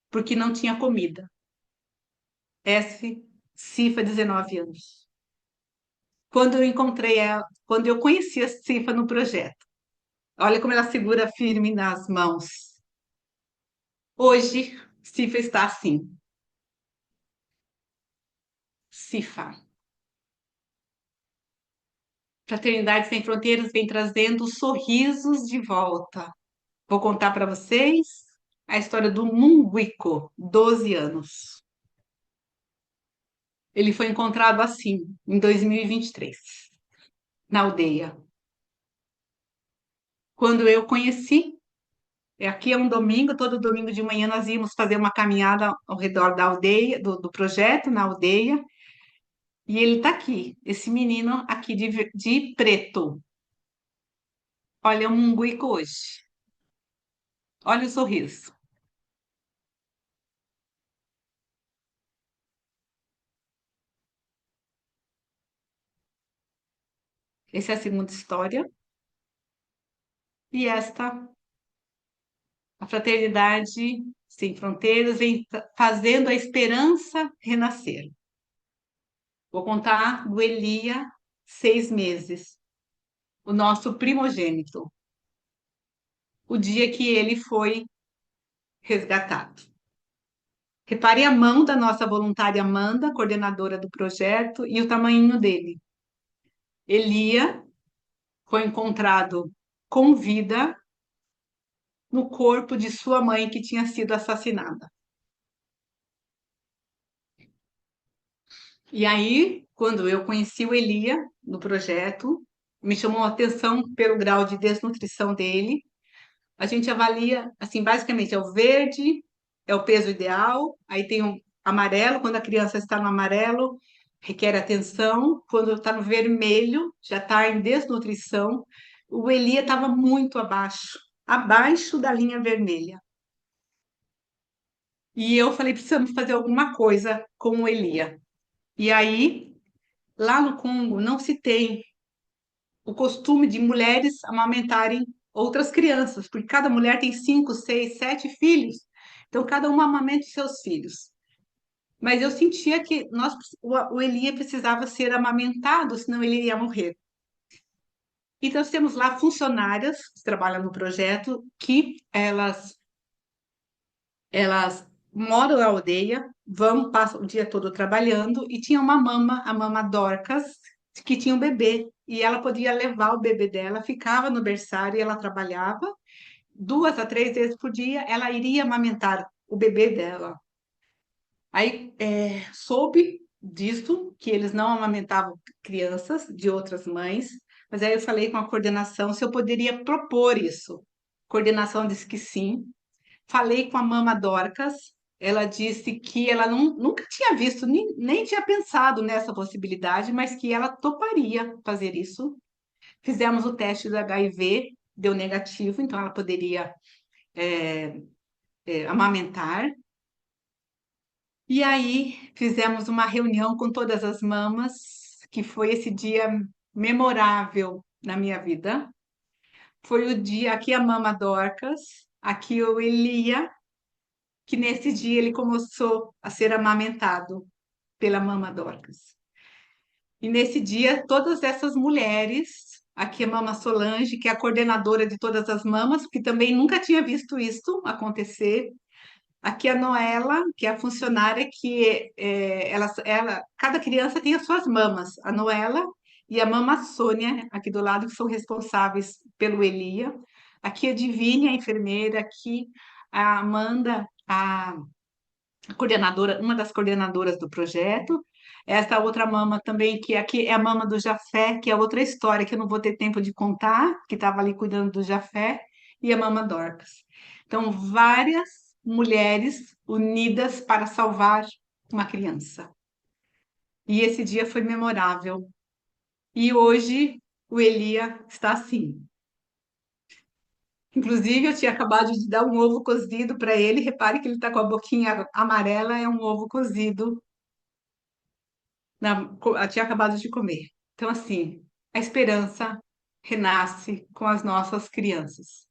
porque não tinha comida. Cifa, 19 anos. Quando eu encontrei ela, quando eu conheci a Cifa no projeto, olha como ela segura firme nas mãos. Hoje, Cifa está assim. Cifa. Fraternidade Sem Fronteiras vem trazendo sorrisos de volta. Vou contar para vocês a história do Munguico, 12 anos. Ele foi encontrado assim, em 2023, na aldeia. Quando eu conheci, aqui é um domingo, todo domingo de manhã nós íamos fazer uma caminhada ao redor da aldeia, do projeto na aldeia, e ele está aqui, esse menino aqui de preto. Olha o Munguico hoje. Olha o sorriso. Essa é a segunda história. E esta, a Fraternidade Sem Fronteiras, vem fazendo a esperança renascer. Vou contar do Elia, 6 meses, o nosso primogênito, o dia que ele foi resgatado. Repare a mão da nossa voluntária Amanda, coordenadora do projeto, e o tamanho dele. Elia foi encontrado com vida no corpo de sua mãe que tinha sido assassinada. E aí, quando eu conheci o Elia no projeto, me chamou a atenção pelo grau de desnutrição dele. A gente avalia, assim, basicamente é o verde, é o peso ideal, aí tem o amarelo, quando a criança está no amarelo, requer atenção, quando está no vermelho, já está em desnutrição. O Elia estava muito abaixo da linha vermelha. E eu falei, precisamos fazer alguma coisa com o Elia. E aí, lá no Congo, não se tem o costume de mulheres amamentarem outras crianças, porque cada mulher tem 5, 6, 7 filhos, então cada uma amamenta os seus filhos. Mas eu sentia que o Elia precisava ser amamentado, senão ele ia morrer. Então, nós temos lá funcionárias que trabalham no projeto, que elas moram na aldeia, passam o dia todo trabalhando, e tinha uma mama, a mama Dorcas, que tinha um bebê, e ela podia levar o bebê dela, ficava no berçário e ela trabalhava 2 a 3 vezes por dia, ela iria amamentar o bebê dela. Aí soube disso, que eles não amamentavam crianças de outras mães, mas aí eu falei com a coordenação se eu poderia propor isso. A coordenação disse que sim. Falei com a mama Dorcas, ela disse que ela nunca tinha visto, nem tinha pensado nessa possibilidade, mas que ela toparia fazer isso. Fizemos o teste do HIV, deu negativo, então ela poderia amamentar. E aí fizemos uma reunião com todas as mamas, que foi esse dia memorável na minha vida. Foi o dia aqui a mama Dorcas, aqui o Elia, que nesse dia ele começou a ser amamentado pela mama Dorcas. E nesse dia, todas essas mulheres, aqui a mama Solange, que é a coordenadora de todas as mamas, que também nunca tinha visto isso acontecer. Aqui a Noela, que é a funcionária que cada criança tem as suas mamas. A Noela e a mama Sônia, aqui do lado, que são responsáveis pelo Elia. Aqui a Divine, a enfermeira, aqui a Amanda, a coordenadora, uma das coordenadoras do projeto. Essa outra mama também, que aqui é a mama do Jafé, que é outra história que eu não vou ter tempo de contar, que estava ali cuidando do Jafé. e a Mama Dorcas. Então, várias mulheres unidas para salvar uma criança. E esse dia foi memorável. E hoje o Elia está assim. Inclusive, eu tinha acabado de dar um ovo cozido para ele. Repare que ele está com a boquinha amarela, é um ovo cozido. Eu tinha acabado de comer. Então, assim, a esperança renasce com as nossas crianças.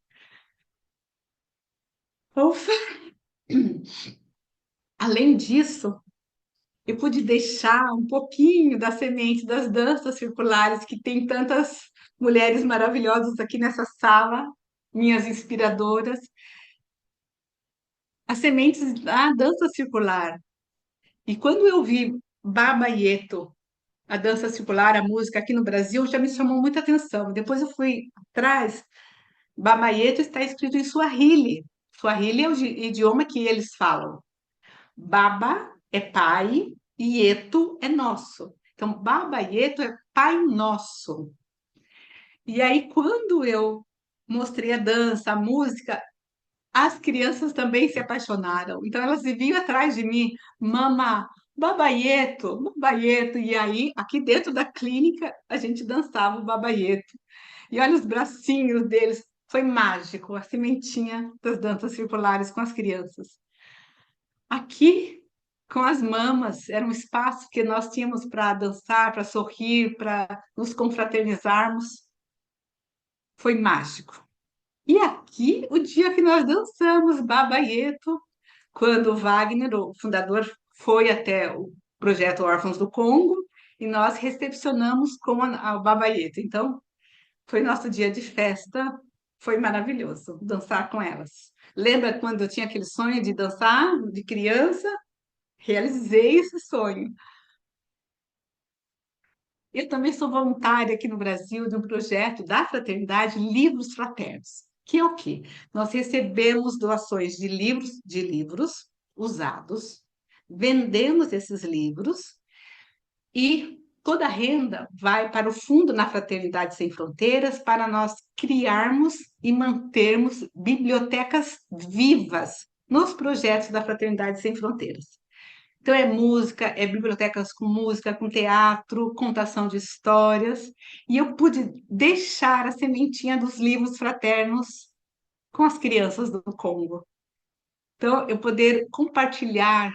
Ufa! Além disso, eu pude deixar um pouquinho da semente das danças circulares, que tem tantas mulheres maravilhosas aqui nessa sala, minhas inspiradoras. As sementes da dança circular. E quando eu vi Baba Yeto, a dança circular, a música aqui no Brasil, já me chamou muita atenção. Depois eu fui atrás, Baba Yeto está escrito em Swahili. Swahili é o idioma que eles falam. Baba é pai e Yeto é nosso. Então, Baba Yeto é Pai Nosso. E aí, quando eu mostrei a dança, a música, as crianças também se apaixonaram. Então, elas viviam atrás de mim, mama, babaieto, babaieto. E aí, aqui dentro da clínica, a gente dançava o babaieto. E olha os bracinhos deles, foi mágico, a sementinha das danças circulares com as crianças. Aqui, com as mamas, era um espaço que nós tínhamos para dançar, para sorrir, para nos confraternizarmos. Foi mágico. E aqui, o dia que nós dançamos Babaieto, quando o Wagner, o fundador, foi até o projeto Órfãos do Congo e nós recepcionamos com a Babaieto. Então, foi nosso dia de festa, foi maravilhoso dançar com elas. Lembra quando eu tinha aquele sonho de dançar de criança? Realizei esse sonho. Eu também sou voluntária aqui no Brasil de um projeto da Fraternidade Livros Fraternos, que é o quê? Nós recebemos doações de livros usados, vendemos esses livros e toda a renda vai para o Fundo na Fraternidade Sem Fronteiras para nós criarmos e mantermos bibliotecas vivas nos projetos da Fraternidade Sem Fronteiras. Então, é música, é bibliotecas com música, com teatro, contação de histórias. E eu pude deixar a sementinha dos livros fraternos com as crianças do Congo. Então, eu poder compartilhar,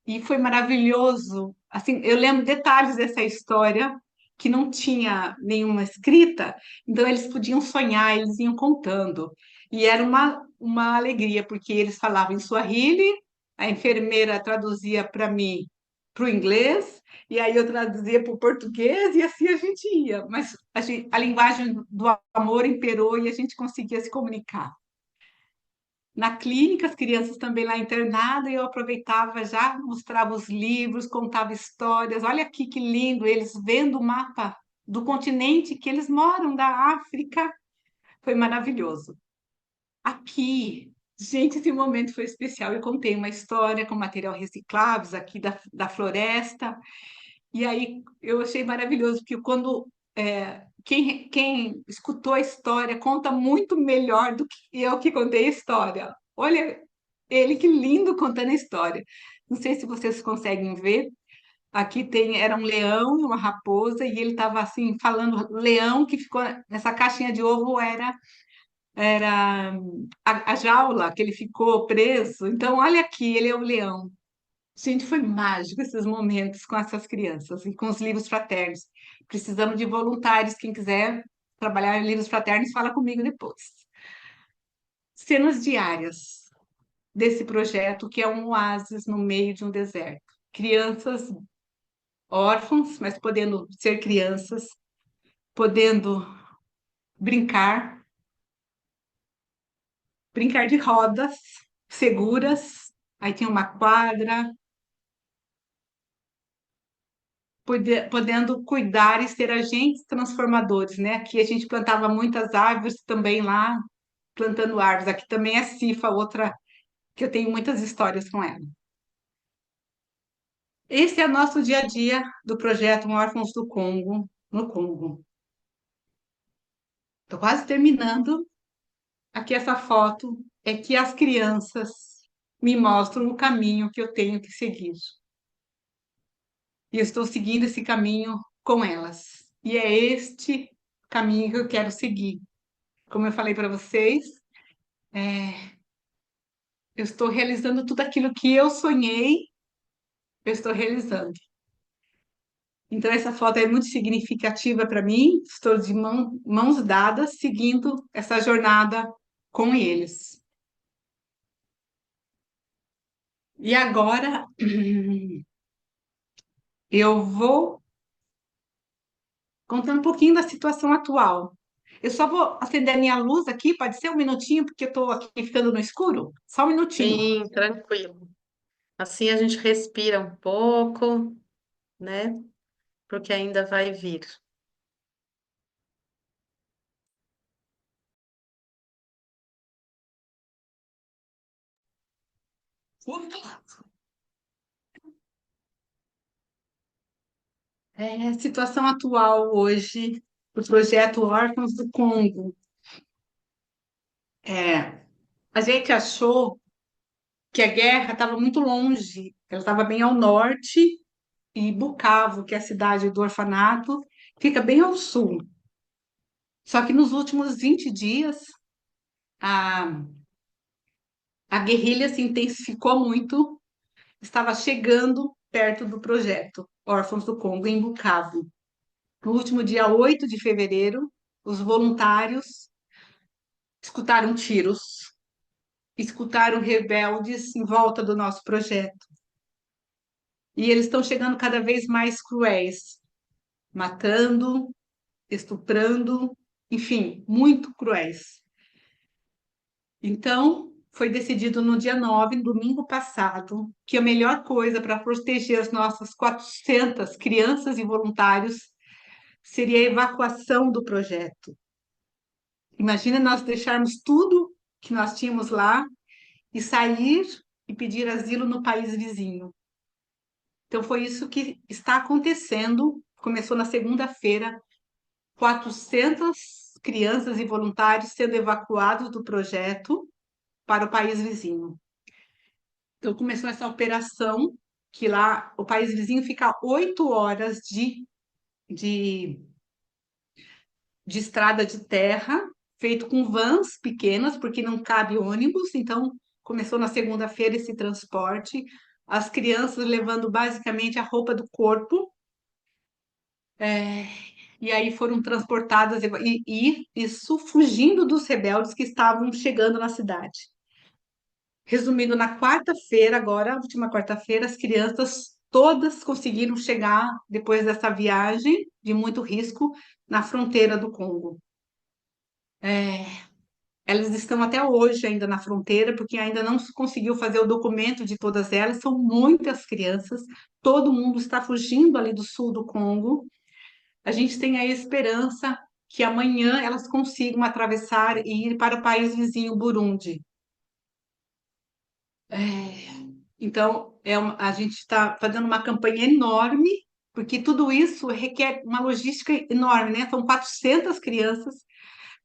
e foi maravilhoso. Assim, eu lembro detalhes dessa história que não tinha nenhuma escrita, então eles podiam sonhar, eles iam contando. E era uma alegria, porque eles falavam em Swahili, a enfermeira traduzia para mim para o inglês, e aí eu traduzia para o português, e assim a gente ia. Mas a linguagem do amor imperou e a gente conseguia se comunicar. Na clínica, as crianças também lá internadas, e eu aproveitava já, mostrava os livros, contava histórias. Olha aqui que lindo, eles vendo o mapa do continente que eles moram, da África. Foi maravilhoso. Aqui, gente, esse momento foi especial. Eu contei uma história com material recicláveis aqui da floresta, e aí eu achei maravilhoso, porque quando quem escutou a história conta muito melhor do que eu que contei a história. Olha ele que lindo contando a história. Não sei se vocês conseguem ver. Aqui era um leão e uma raposa, e ele estava assim falando, leão que ficou nessa caixinha de ovo era a jaula que ele ficou preso. Então, olha aqui, ele é o leão. Gente, foi mágico esses momentos com essas crianças e com os livros fraternos. Precisamos de voluntários. Quem quiser trabalhar em livros fraternos, fala comigo depois. Cenas diárias desse projeto, que é um oásis no meio de um deserto. Crianças órfãos, mas podendo ser crianças, podendo brincar, brincar de rodas seguras. Aí tinha uma quadra, podendo cuidar e ser agentes transformadores, né? Aqui a gente plantava muitas árvores também lá, plantando árvores. Aqui também é Cifa, outra que eu tenho muitas histórias com ela. Esse é o nosso dia a dia do projeto Órfãos do Congo, no Congo. Estou quase terminando aqui essa foto é que as crianças me mostram o caminho que eu tenho que seguir. E eu estou seguindo esse caminho com elas. E é este caminho que eu quero seguir. Como eu falei para vocês, eu estou realizando tudo aquilo que eu sonhei, eu estou realizando. Então, essa foto é muito significativa para mim. Estou de mãos dadas, seguindo essa jornada com eles. E agora, eu vou contar um pouquinho da situação atual. Eu só vou acender a minha luz aqui, pode ser um minutinho, porque eu estou aqui ficando no escuro? Só um minutinho. Sim, tranquilo. Assim a gente respira um pouco, né? Porque ainda vai vir. Situação atual hoje do projeto Órfãos do Congo. É, a gente achou que a guerra estava muito longe, ela estava bem ao norte, e Bukavu, que é a cidade do orfanato, fica bem ao sul. Só que nos últimos 20 dias, a, a guerrilha se intensificou muito, estava chegando perto do projeto Órfãos do Congo, em Bukavu. No último dia 8 de fevereiro, os voluntários escutaram tiros, escutaram rebeldes em volta do nosso projeto. E eles estão chegando cada vez mais cruéis, matando, estuprando, enfim, muito cruéis. Então, foi decidido no dia 9, domingo passado, que a melhor coisa para proteger as nossas 400 crianças e voluntários seria a evacuação do projeto. Imagina nós deixarmos tudo que nós tínhamos lá e sair e pedir asilo no país vizinho. Então, foi isso que está acontecendo. Começou na segunda-feira, 400 crianças e voluntários sendo evacuados do projeto para o país vizinho. Então, começou essa operação, que lá o país vizinho fica 8 horas de, de estrada de terra, feito com vans pequenas, porque não cabe ônibus. Então, começou na segunda-feira esse transporte, as crianças levando basicamente a roupa do corpo, e aí foram transportadas, e isso fugindo dos rebeldes que estavam chegando na cidade. Resumindo, na quarta-feira, agora, a última quarta-feira, as crianças todas conseguiram chegar, depois dessa viagem de muito risco, na fronteira do Congo. Elas estão até hoje ainda na fronteira, porque ainda não se conseguiu fazer o documento de todas elas, são muitas crianças, todo mundo está fugindo ali do sul do Congo. A gente tem a esperança que amanhã elas consigam atravessar e ir para o país vizinho, Burundi. Então, a gente está fazendo uma campanha enorme, porque tudo isso requer uma logística enorme, né? São 400 crianças,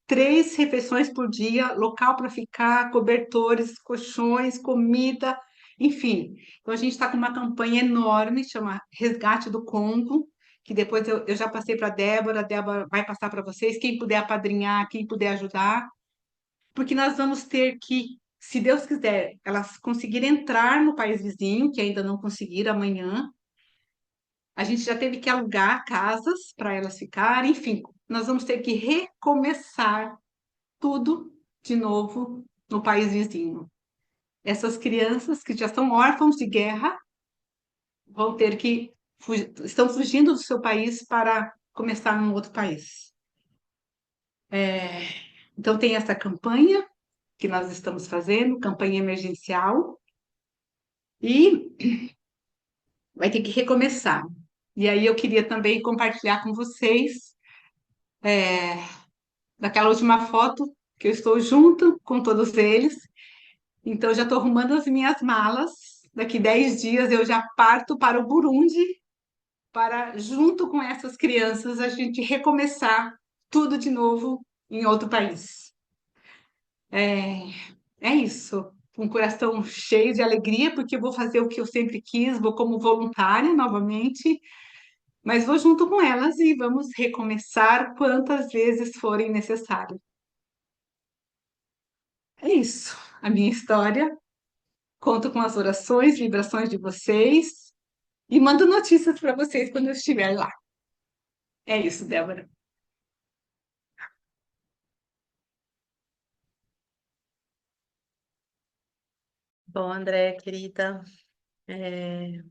3 refeições por dia, local para ficar, cobertores, colchões, comida, enfim. Então, a gente está com uma campanha enorme, chama Resgate do Congo, que depois eu já passei para a Débora vai passar para vocês, quem puder apadrinhar, quem puder ajudar, porque nós vamos ter que, se Deus quiser, elas conseguirem entrar no país vizinho, que ainda não conseguiram amanhã. A gente já teve que alugar casas para elas ficarem, enfim, nós vamos ter que recomeçar tudo de novo no país vizinho. Essas crianças que já são órfãos de guerra vão ter que estão fugindo do seu país para começar num outro país. Então tem essa campanha que nós estamos fazendo, campanha emergencial, e vai ter que recomeçar. E aí eu queria também compartilhar com vocês daquela última foto que eu estou junto com todos eles. Então eu já estou arrumando as minhas malas. Daqui 10 dias eu já parto para o Burundi para, junto com essas crianças, a gente recomeçar tudo de novo em outro país. É, é isso. Com o coração cheio de alegria, porque eu vou fazer o que eu sempre quis, vou como voluntária novamente, mas vou junto com elas e vamos recomeçar quantas vezes forem necessário. É isso. A minha história. Conto com as orações, vibrações de vocês e mando notícias para vocês quando eu estiver lá. É isso, Débora. Bom, Andréia, querida, é,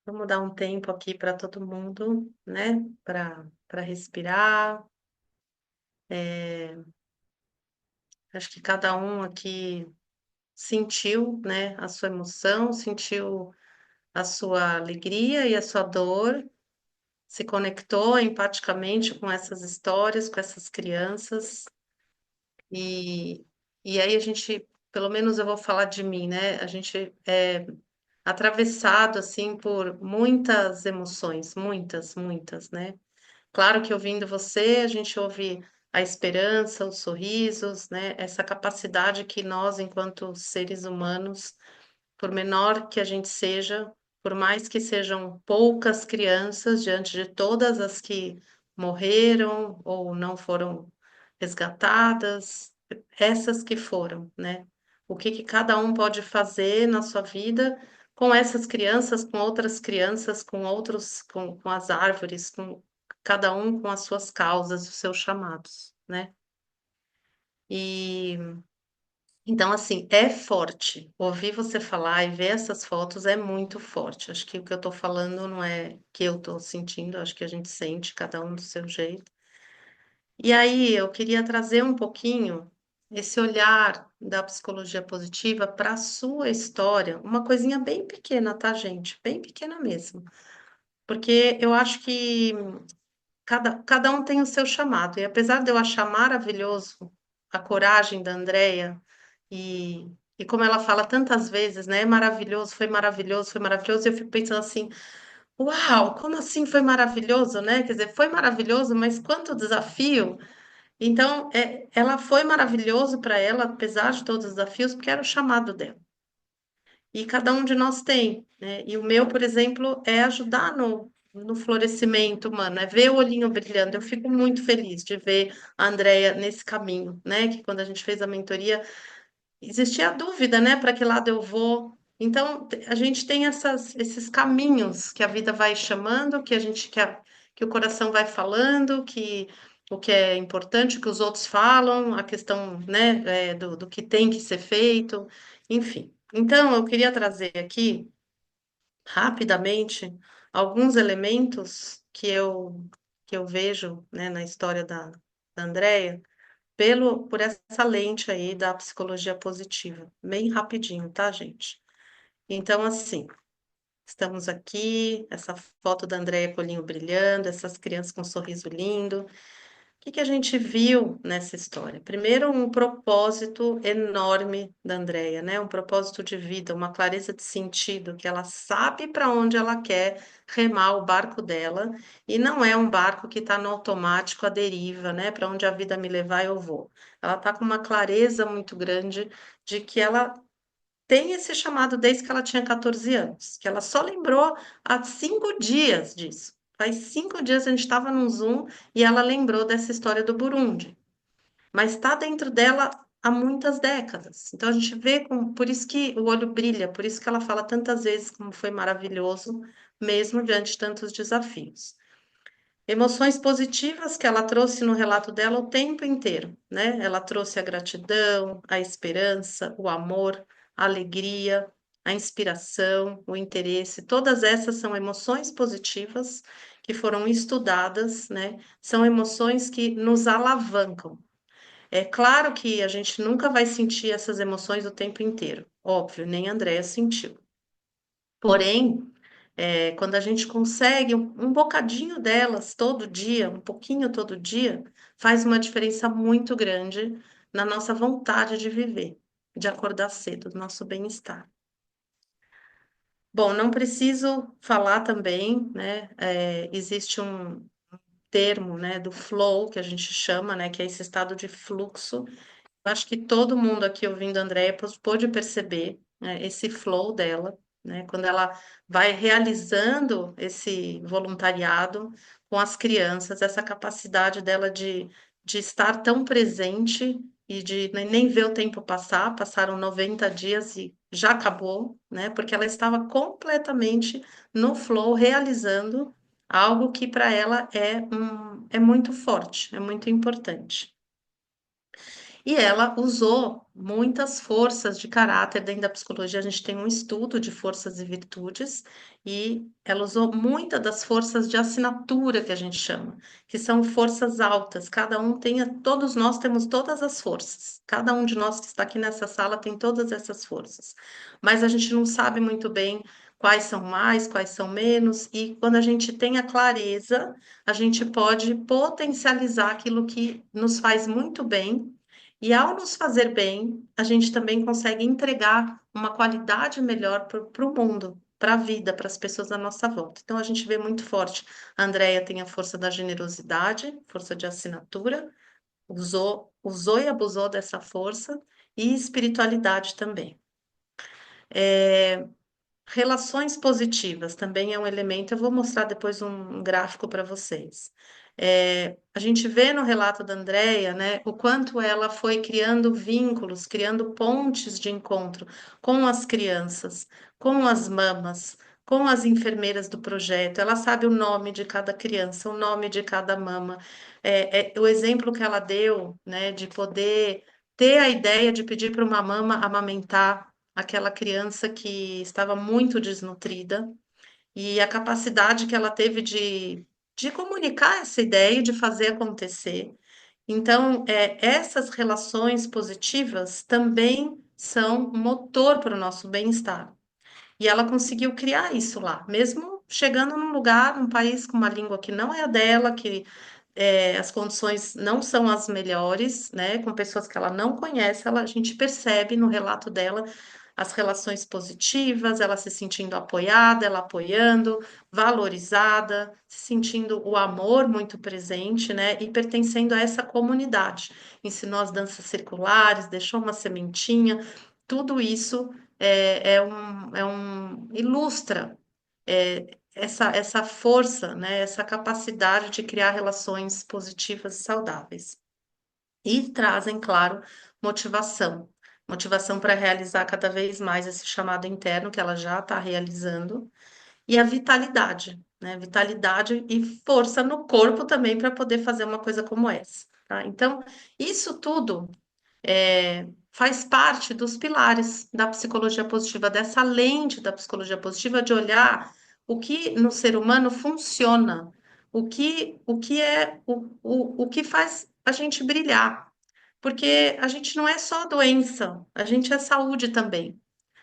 vamos dar um tempo aqui para todo mundo, né? Para respirar. Acho que cada um aqui sentiu, né, a sua emoção, sentiu a sua alegria e a sua dor, se conectou empaticamente com essas histórias, com essas crianças. E, e aí a gente, pelo menos eu vou falar de mim, né? A gente é atravessado assim por muitas emoções, muitas, muitas, né? Claro que ouvindo você, a gente ouve a esperança, os sorrisos, né? Essa capacidade que nós, enquanto seres humanos, por menor que a gente seja, por mais que sejam poucas crianças diante de todas as que morreram ou não foram resgatadas, essas que foram, né? O que que cada um pode fazer na sua vida com essas crianças, com outras crianças, com outros, com as árvores, com cada um com as suas causas, os seus chamados, né? E então, assim, é forte. Ouvir você falar e ver essas fotos é muito forte. Acho que o que eu estou falando não é que eu estou sentindo, acho que a gente sente, cada um do seu jeito. E aí, eu queria trazer um pouquinho esse olhar da psicologia positiva para a sua história, uma coisinha bem pequena, tá, gente? Bem pequena mesmo. Porque eu acho que cada um tem o seu chamado. E apesar de eu achar maravilhoso a coragem da Andrea e como ela fala tantas vezes, né? É maravilhoso, foi maravilhoso, foi maravilhoso. Eu fico pensando assim, uau, como assim foi maravilhoso, né? Quer dizer, foi maravilhoso, mas quanto desafio. Então, ela foi maravilhoso para ela, apesar de todos os desafios, porque era o chamado dela. E cada um de nós tem, né? E o meu, por exemplo, é ajudar no florescimento humano, é ver o olhinho brilhando. Eu fico muito feliz de ver a Andrea nesse caminho, né? Que quando a gente fez a mentoria, existia a dúvida, né? Para que lado eu vou? Então, a gente tem esses caminhos que a vida vai chamando, que o coração vai falando, que o que é importante, o que os outros falam, a questão, né, do que tem que ser feito, enfim. Então, eu queria trazer aqui, rapidamente, alguns elementos que eu vejo, né, na história da Andrea, por essa lente aí da psicologia positiva. Bem rapidinho, tá, gente? Então, assim, estamos aqui, essa foto da Andréia Colinho brilhando, essas crianças com um sorriso lindo. O que que a gente viu nessa história? Primeiro, um propósito enorme da Andréia, né? Um propósito de vida, uma clareza de sentido, que ela sabe para onde ela quer remar o barco dela, e não é um barco que está no automático, à deriva, né? Para onde a vida me levar, eu vou. Ela está com uma clareza muito grande de que ela tem esse chamado desde que ela tinha 14 anos, que ela só lembrou há 5 dias disso. Faz 5 dias a gente estava num Zoom e ela lembrou dessa história do Burundi, mas está dentro dela há muitas décadas. Então a gente vê por isso que o olho brilha, por isso que ela fala tantas vezes como foi maravilhoso, mesmo diante de tantos desafios. Emoções positivas que ela trouxe no relato dela o tempo inteiro, né? Ela trouxe a gratidão, a esperança, o amor, a alegria, a inspiração, o interesse. Todas essas são emoções positivas que foram estudadas, né? São emoções que nos alavancam. É claro que a gente nunca vai sentir essas emoções o tempo inteiro, óbvio, nem a Andrea sentiu. Porém, quando a gente consegue um bocadinho delas todo dia, um pouquinho todo dia, faz uma diferença muito grande na nossa vontade de viver, de acordar cedo, do nosso bem-estar. Bom, não preciso falar também, né? Existe termo, né, do flow, que a gente chama, né, que é esse estado de fluxo. Acho que todo mundo aqui ouvindo a Andrea pôde perceber, né, esse flow dela, né, quando ela vai realizando esse voluntariado com as crianças, essa capacidade dela de estar tão presente e de nem ver o tempo passar, passaram 90 dias e já acabou, né, porque ela estava completamente no flow, realizando algo que para ela é muito forte, é muito importante. E ela usou muitas forças de caráter dentro da psicologia. A gente tem um estudo de forças e virtudes, e ela usou muitas das forças de assinatura que a gente chama, que são forças altas. Cada um tem, todos nós temos todas as forças. Cada um de nós que está aqui nessa sala tem todas essas forças. Mas a gente não sabe muito bem quais são mais, quais são menos, e quando a gente tem a clareza, a gente pode potencializar aquilo que nos faz muito bem e ao nos fazer bem, a gente também consegue entregar uma qualidade melhor para o mundo, para a vida, para as pessoas à nossa volta. Então a gente vê muito forte. A Andrea tem a força da generosidade, força de assinatura, usou e abusou dessa força, e espiritualidade também. Relações positivas também é um elemento. Eu vou mostrar depois um gráfico para vocês. A gente vê no relato da Andrea, né, o quanto ela foi criando vínculos, criando pontes de encontro com as crianças, com as mamas, com as enfermeiras do projeto. Ela sabe o nome de cada criança, o nome de cada mama. O exemplo que ela deu, né, de poder ter a ideia de pedir para uma mama amamentar aquela criança que estava muito desnutrida, e a capacidade que ela teve de comunicar essa ideia e de fazer acontecer. Então, essas relações positivas também são motor para o nosso bem-estar. E ela conseguiu criar isso lá, mesmo chegando num lugar, num país com uma língua que não é a dela, que as condições não são as melhores, né? Com pessoas que ela não conhece, a gente percebe no relato dela as relações positivas, ela se sentindo apoiada, ela apoiando, valorizada, se sentindo o amor muito presente, né? E pertencendo a essa comunidade. Ensinou as danças circulares, deixou uma sementinha, tudo isso ilustra essa força, né, essa capacidade de criar relações positivas e saudáveis. E trazem, claro, motivação. Motivação para realizar cada vez mais esse chamado interno que ela já está realizando. E a vitalidade, né? Vitalidade e força no corpo também para poder fazer uma coisa como essa, tá? Então, isso tudo faz parte dos pilares da psicologia positiva, dessa lente da psicologia positiva, de olhar o que no ser humano funciona, o que faz a gente brilhar. Porque a gente não é só doença, a gente é saúde também.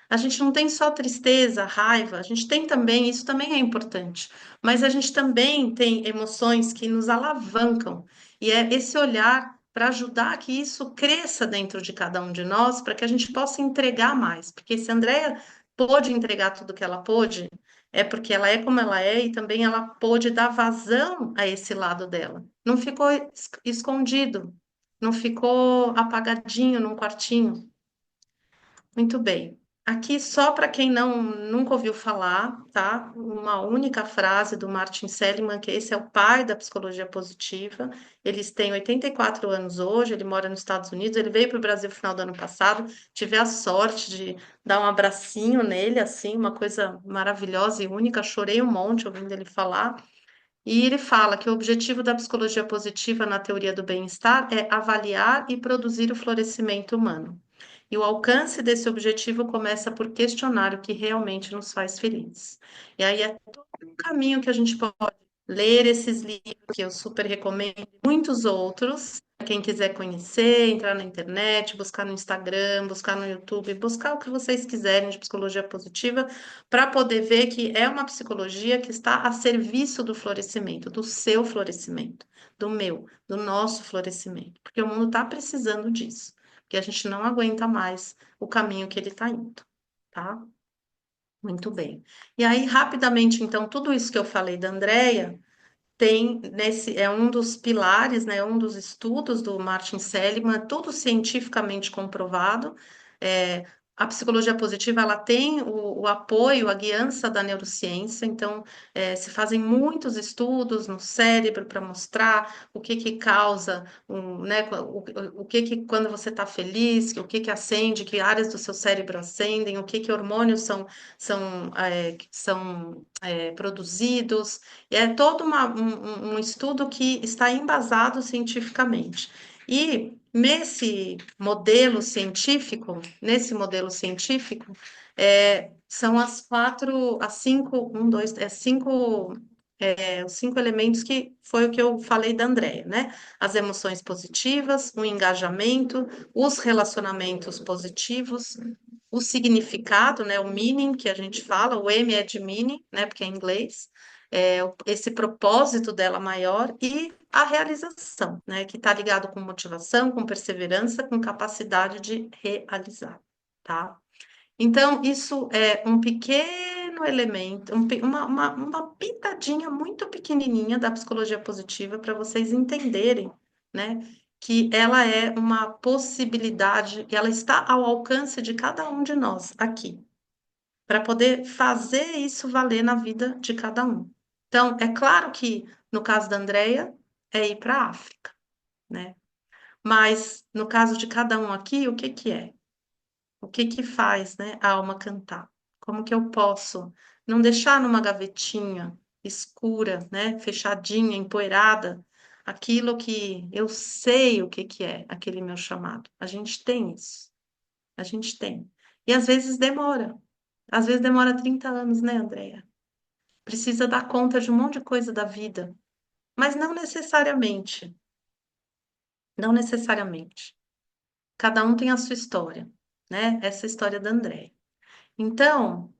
A gente não tem só tristeza, raiva, a gente tem também, isso também é importante, mas a gente também tem emoções que nos alavancam, e é esse olhar para ajudar que isso cresça dentro de cada um de nós, para que a gente possa entregar mais, porque se a Andrea pôde entregar tudo que ela pôde, é porque ela é como ela é, e também ela pôde dar vazão a esse lado dela. Não ficou escondido, não ficou apagadinho num quartinho. Muito bem. Aqui, só para quem nunca ouviu falar, tá? Uma única frase do Martin Seligman, que esse é o pai da psicologia positiva. Eles têm 84 anos hoje, ele mora nos Estados Unidos, ele veio para o Brasil no final do ano passado. Tive a sorte de dar um abracinho nele, assim, uma coisa maravilhosa e única. Chorei um monte ouvindo ele falar. E ele fala que o objetivo da psicologia positiva na teoria do bem-estar é avaliar e produzir o florescimento humano. E o alcance desse objetivo começa por questionar o que realmente nos faz felizes. E aí é todo um caminho que a gente pode ler esses livros, que eu super recomendo, muitos outros. Quem quiser conhecer, entrar na internet, buscar no Instagram, buscar no YouTube, buscar o que vocês quiserem de psicologia positiva, para poder ver que é uma psicologia que está a serviço do florescimento, do seu florescimento, do meu, do nosso florescimento, porque o mundo está precisando disso, porque a gente não aguenta mais o caminho que ele está indo, tá? Muito bem. E aí, rapidamente, então, tudo isso que eu falei da Andrea, é um dos pilares, né, um dos estudos do Martin Seligman, tudo cientificamente comprovado. É, a psicologia positiva, ela tem o apoio, a guiança da neurociência, então se fazem muitos estudos no cérebro para mostrar o que que causa, né, o que que quando você está feliz, o que que acende, que áreas do seu cérebro acendem, o que que hormônios são produzidos. É todo um estudo que está embasado cientificamente. E nesse modelo científico, são as quatro, as cinco, os 5 elementos que foi o que eu falei da Andrea, né? As emoções positivas, o engajamento, os relacionamentos positivos, o significado, né? O meaning que a gente fala, o M é de meaning, né? Porque é em inglês, esse propósito dela maior e a realização, né? Que está ligado com motivação, com perseverança, com capacidade de realizar, tá? Então, isso é um pequeno elemento, uma pitadinha muito pequenininha da psicologia positiva para vocês entenderem, né, que ela é uma possibilidade, e ela está ao alcance de cada um de nós aqui, para poder fazer isso valer na vida de cada um. Então, é claro que no caso da Andrea, é ir para a África, né? Mas no caso de cada um aqui, o que que é? O que que faz, né, a alma cantar? Como que eu posso não deixar numa gavetinha escura, né, fechadinha, empoeirada, aquilo que eu sei o que que é aquele meu chamado? A gente tem isso, a gente tem. E às vezes demora. Às vezes demora 30 anos, né, Andréia? Precisa dar conta de um monte de coisa da vida, mas não necessariamente. Não necessariamente. Cada um tem a sua história, né? Essa é a história da Andréia. Então,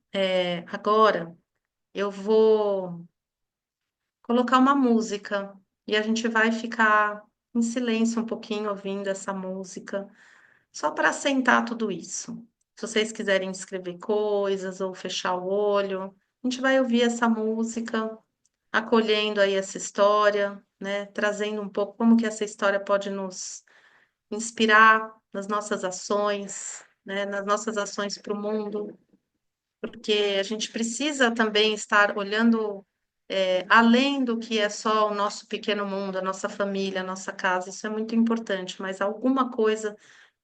agora eu vou colocar uma música e a gente vai ficar em silêncio um pouquinho ouvindo essa música, só para assentar tudo isso. Se vocês quiserem escrever coisas ou fechar o olho, a gente vai ouvir essa música, acolhendo aí essa história, né? Trazendo um pouco como que essa história pode nos inspirar nas nossas ações, né? Nas nossas ações para o mundo, porque a gente precisa também estar olhando além do que é só o nosso pequeno mundo, a nossa família, a nossa casa, isso é muito importante, mas alguma coisa,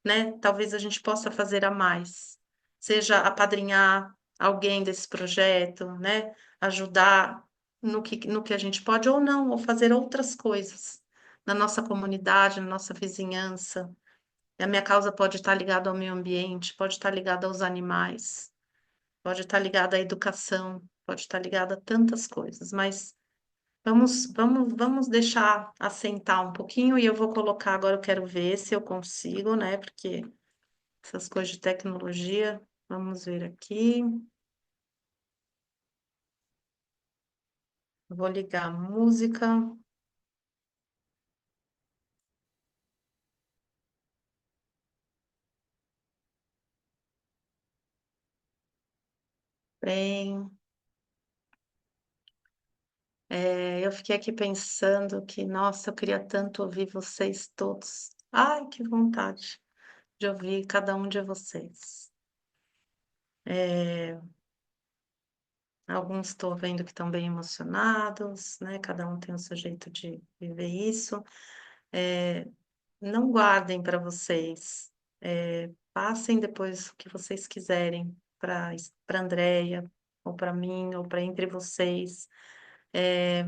né, talvez a gente possa fazer a mais, seja apadrinhar alguém desse projeto, né, ajudar no que a gente pode ou não, ou fazer outras coisas na nossa comunidade, na nossa vizinhança. A minha causa pode estar ligada ao meio ambiente, pode estar ligada aos animais, pode estar ligada à educação, pode estar ligada a tantas coisas, mas vamos deixar assentar um pouquinho e eu vou colocar agora, eu quero ver se eu consigo, né? Porque essas coisas de tecnologia, vamos ver aqui. Vou ligar a música. Bem, eu fiquei aqui pensando que, nossa, eu queria tanto ouvir vocês todos. Ai, que vontade de ouvir cada um de vocês. Alguns estou vendo que estão bem emocionados, né? Cada um tem o seu jeito de viver isso. Não guardem para vocês. Passem depois o que vocês quiserem para Andréia, ou para mim, ou para entre vocês. É,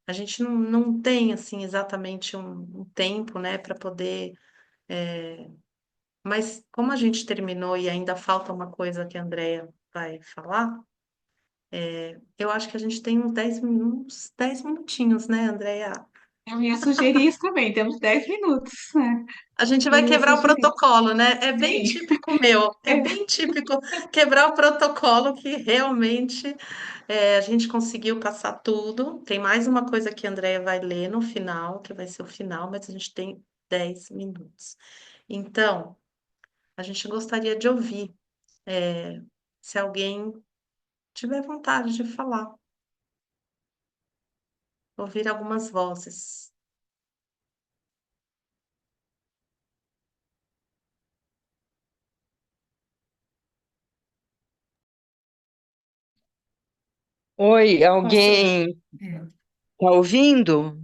a gente não tem assim exatamente um tempo, né, para poder. Mas como a gente terminou e ainda falta uma coisa que a Andréia vai falar, eu acho que a gente tem uns 10 minutinhos, né, Andréia? Eu ia sugerir isso também, temos 10 minutos, né? A gente vai Eu ia quebrar o sugerir. protocolo, né? É bem Sim, típico meu, é é, bem típico quebrar o protocolo que realmente a gente conseguiu passar tudo. Tem mais uma coisa que a Andrea vai ler no final, que vai ser o final, mas a gente tem 10 minutos. Então, a gente gostaria de ouvir, se alguém tiver vontade de falar. ouvir algumas vozes. Oi, Posso? alguém É. está ouvindo?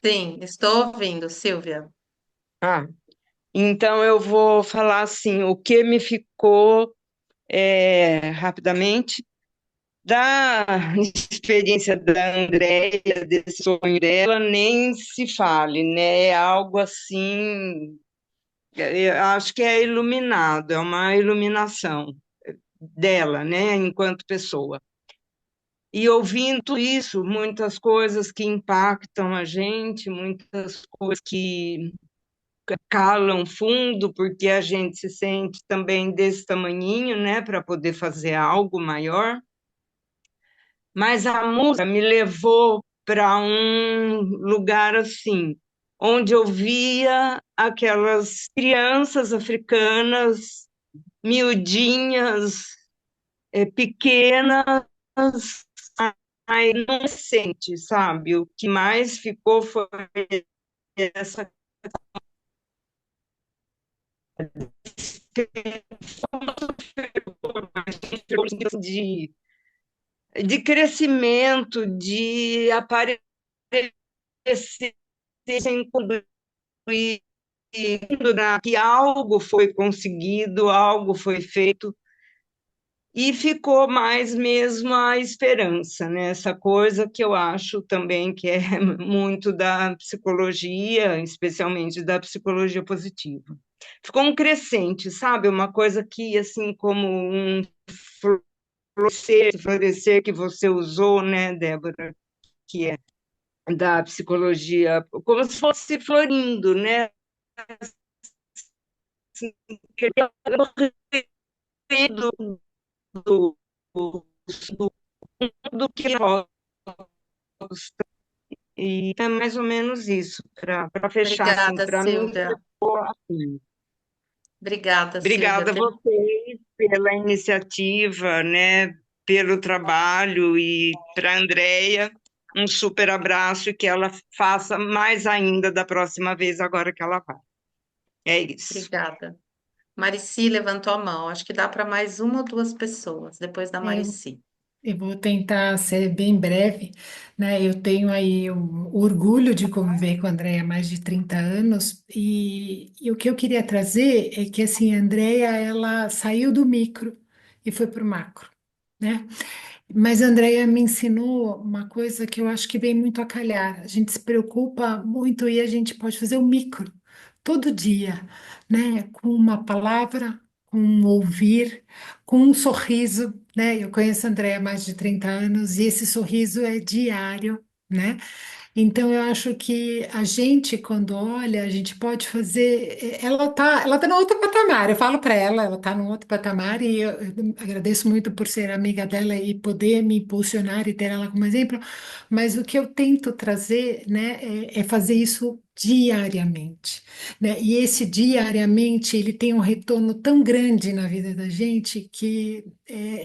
Sim, estou ouvindo, Silvia. Ah, então eu vou falar assim, o que me ficou rapidamente da experiência da Andréia, desse sonho dela, nem se fale, né? É algo assim, eu acho que é iluminado, é uma iluminação dela, né, enquanto pessoa. E ouvindo isso, muitas coisas que impactam a gente, muitas coisas que calam fundo, porque a gente se sente também desse tamanhinho, né, para poder fazer algo maior. Mas a música me levou para um lugar assim, onde eu via aquelas crianças africanas, miudinhas, pequenas, aí não sente, sabe? O que mais ficou foi essa de, de crescimento, de aparecer sem concluir, que algo foi conseguido, algo foi feito, e ficou mais mesmo a esperança, né? Essa coisa que eu acho também que é muito da psicologia, especialmente da psicologia positiva. Ficou um crescente, sabe? Uma coisa que, assim, como um florescer que você usou, né, Débora, que é da psicologia, como se fosse florindo, né? Assim, do, do, do, do que e é mais ou menos isso, para fechar, assim, Obrigada, para mim, Silvia. ficou assim. Obrigada, Silvia. Obrigada a vocês pela iniciativa, né, pelo trabalho e para a Andréia, um super abraço e que ela faça mais ainda da próxima vez, agora que ela vai. É isso. Obrigada. Marici levantou a mão. Acho que dá para mais uma ou duas pessoas, depois da É, Marici. eu vou tentar ser bem breve, né? Eu tenho aí o orgulho de conviver com a Andréia há mais de 30 anos e o que eu queria trazer é que, assim, a Andréia, ela saiu do micro e foi para o macro, né? Mas a Andrea me ensinou uma coisa que eu acho que vem muito a calhar. A gente se preocupa muito e a gente pode fazer o micro todo dia, né? Com uma palavra, com um ouvir, com um sorriso, né? Eu conheço a Andrea há mais de 30 anos e esse sorriso é diário, né? Então, eu acho que a gente, quando olha, a gente pode fazer. Ela tá no outro patamar. Eu falo para ela, ela tá no outro patamar e eu agradeço muito por ser amiga dela e poder me impulsionar e ter ela como exemplo. Mas o que eu tento trazer, né, é fazer isso diariamente, né? E esse diariamente ele tem um retorno tão grande na vida da gente que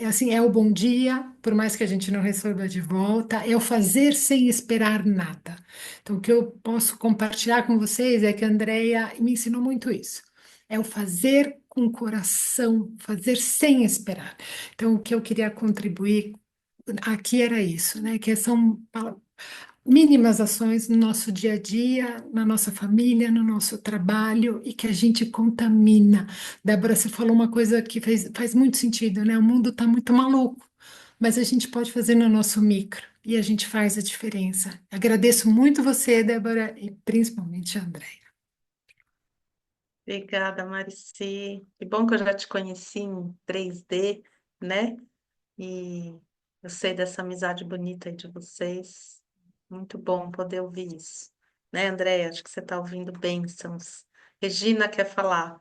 assim é o bom dia, por mais que a gente não receba de volta, é o fazer sem esperar nada. Então, o que eu posso compartilhar com vocês é que a Andrea me ensinou muito isso. É o fazer com o coração, fazer sem esperar. Então, o que eu queria contribuir aqui era isso, né? Que são mínimas ações no nosso dia a dia, na nossa família, no nosso trabalho e que a gente contamina. Débora, você falou uma coisa que faz muito sentido, né? O mundo está muito maluco, mas a gente pode fazer no nosso micro e a gente faz a diferença. Agradeço muito você, Débora, e principalmente a André. Obrigada, Marici. Que bom que eu já te conheci em 3D, né? E eu sei dessa amizade bonita aí de vocês. Muito bom poder ouvir isso. Né, Andréia? Acho que você está ouvindo bênçãos. Regina quer falar.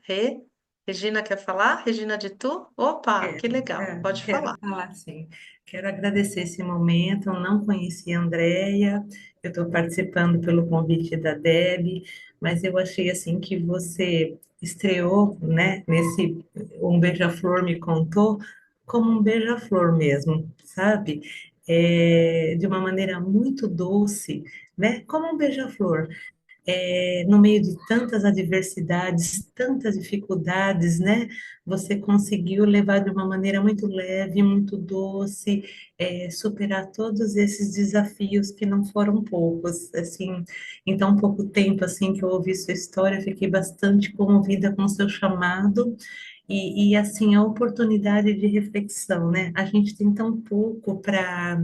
Regina quer falar? Regina de Tu? Opa, que legal. Pode Quero falar. falar sim. Quero agradecer esse momento. Eu não conhecia a Andrea, eu estou participando pelo convite da Deb, mas eu achei assim que você estreou, né, Um Beija-Flor me contou como um beija-flor mesmo, sabe? de uma maneira muito doce, né? Como um beija-flor no meio de tantas adversidades, tantas dificuldades, né? Você conseguiu levar de uma maneira muito leve, muito doce, superar todos esses desafios que não foram poucos, assim. Em tão pouco tempo, assim, que eu ouvi sua história, eu fiquei bastante comovida com o seu chamado. Assim, a oportunidade de reflexão, né? A gente tem tão pouco para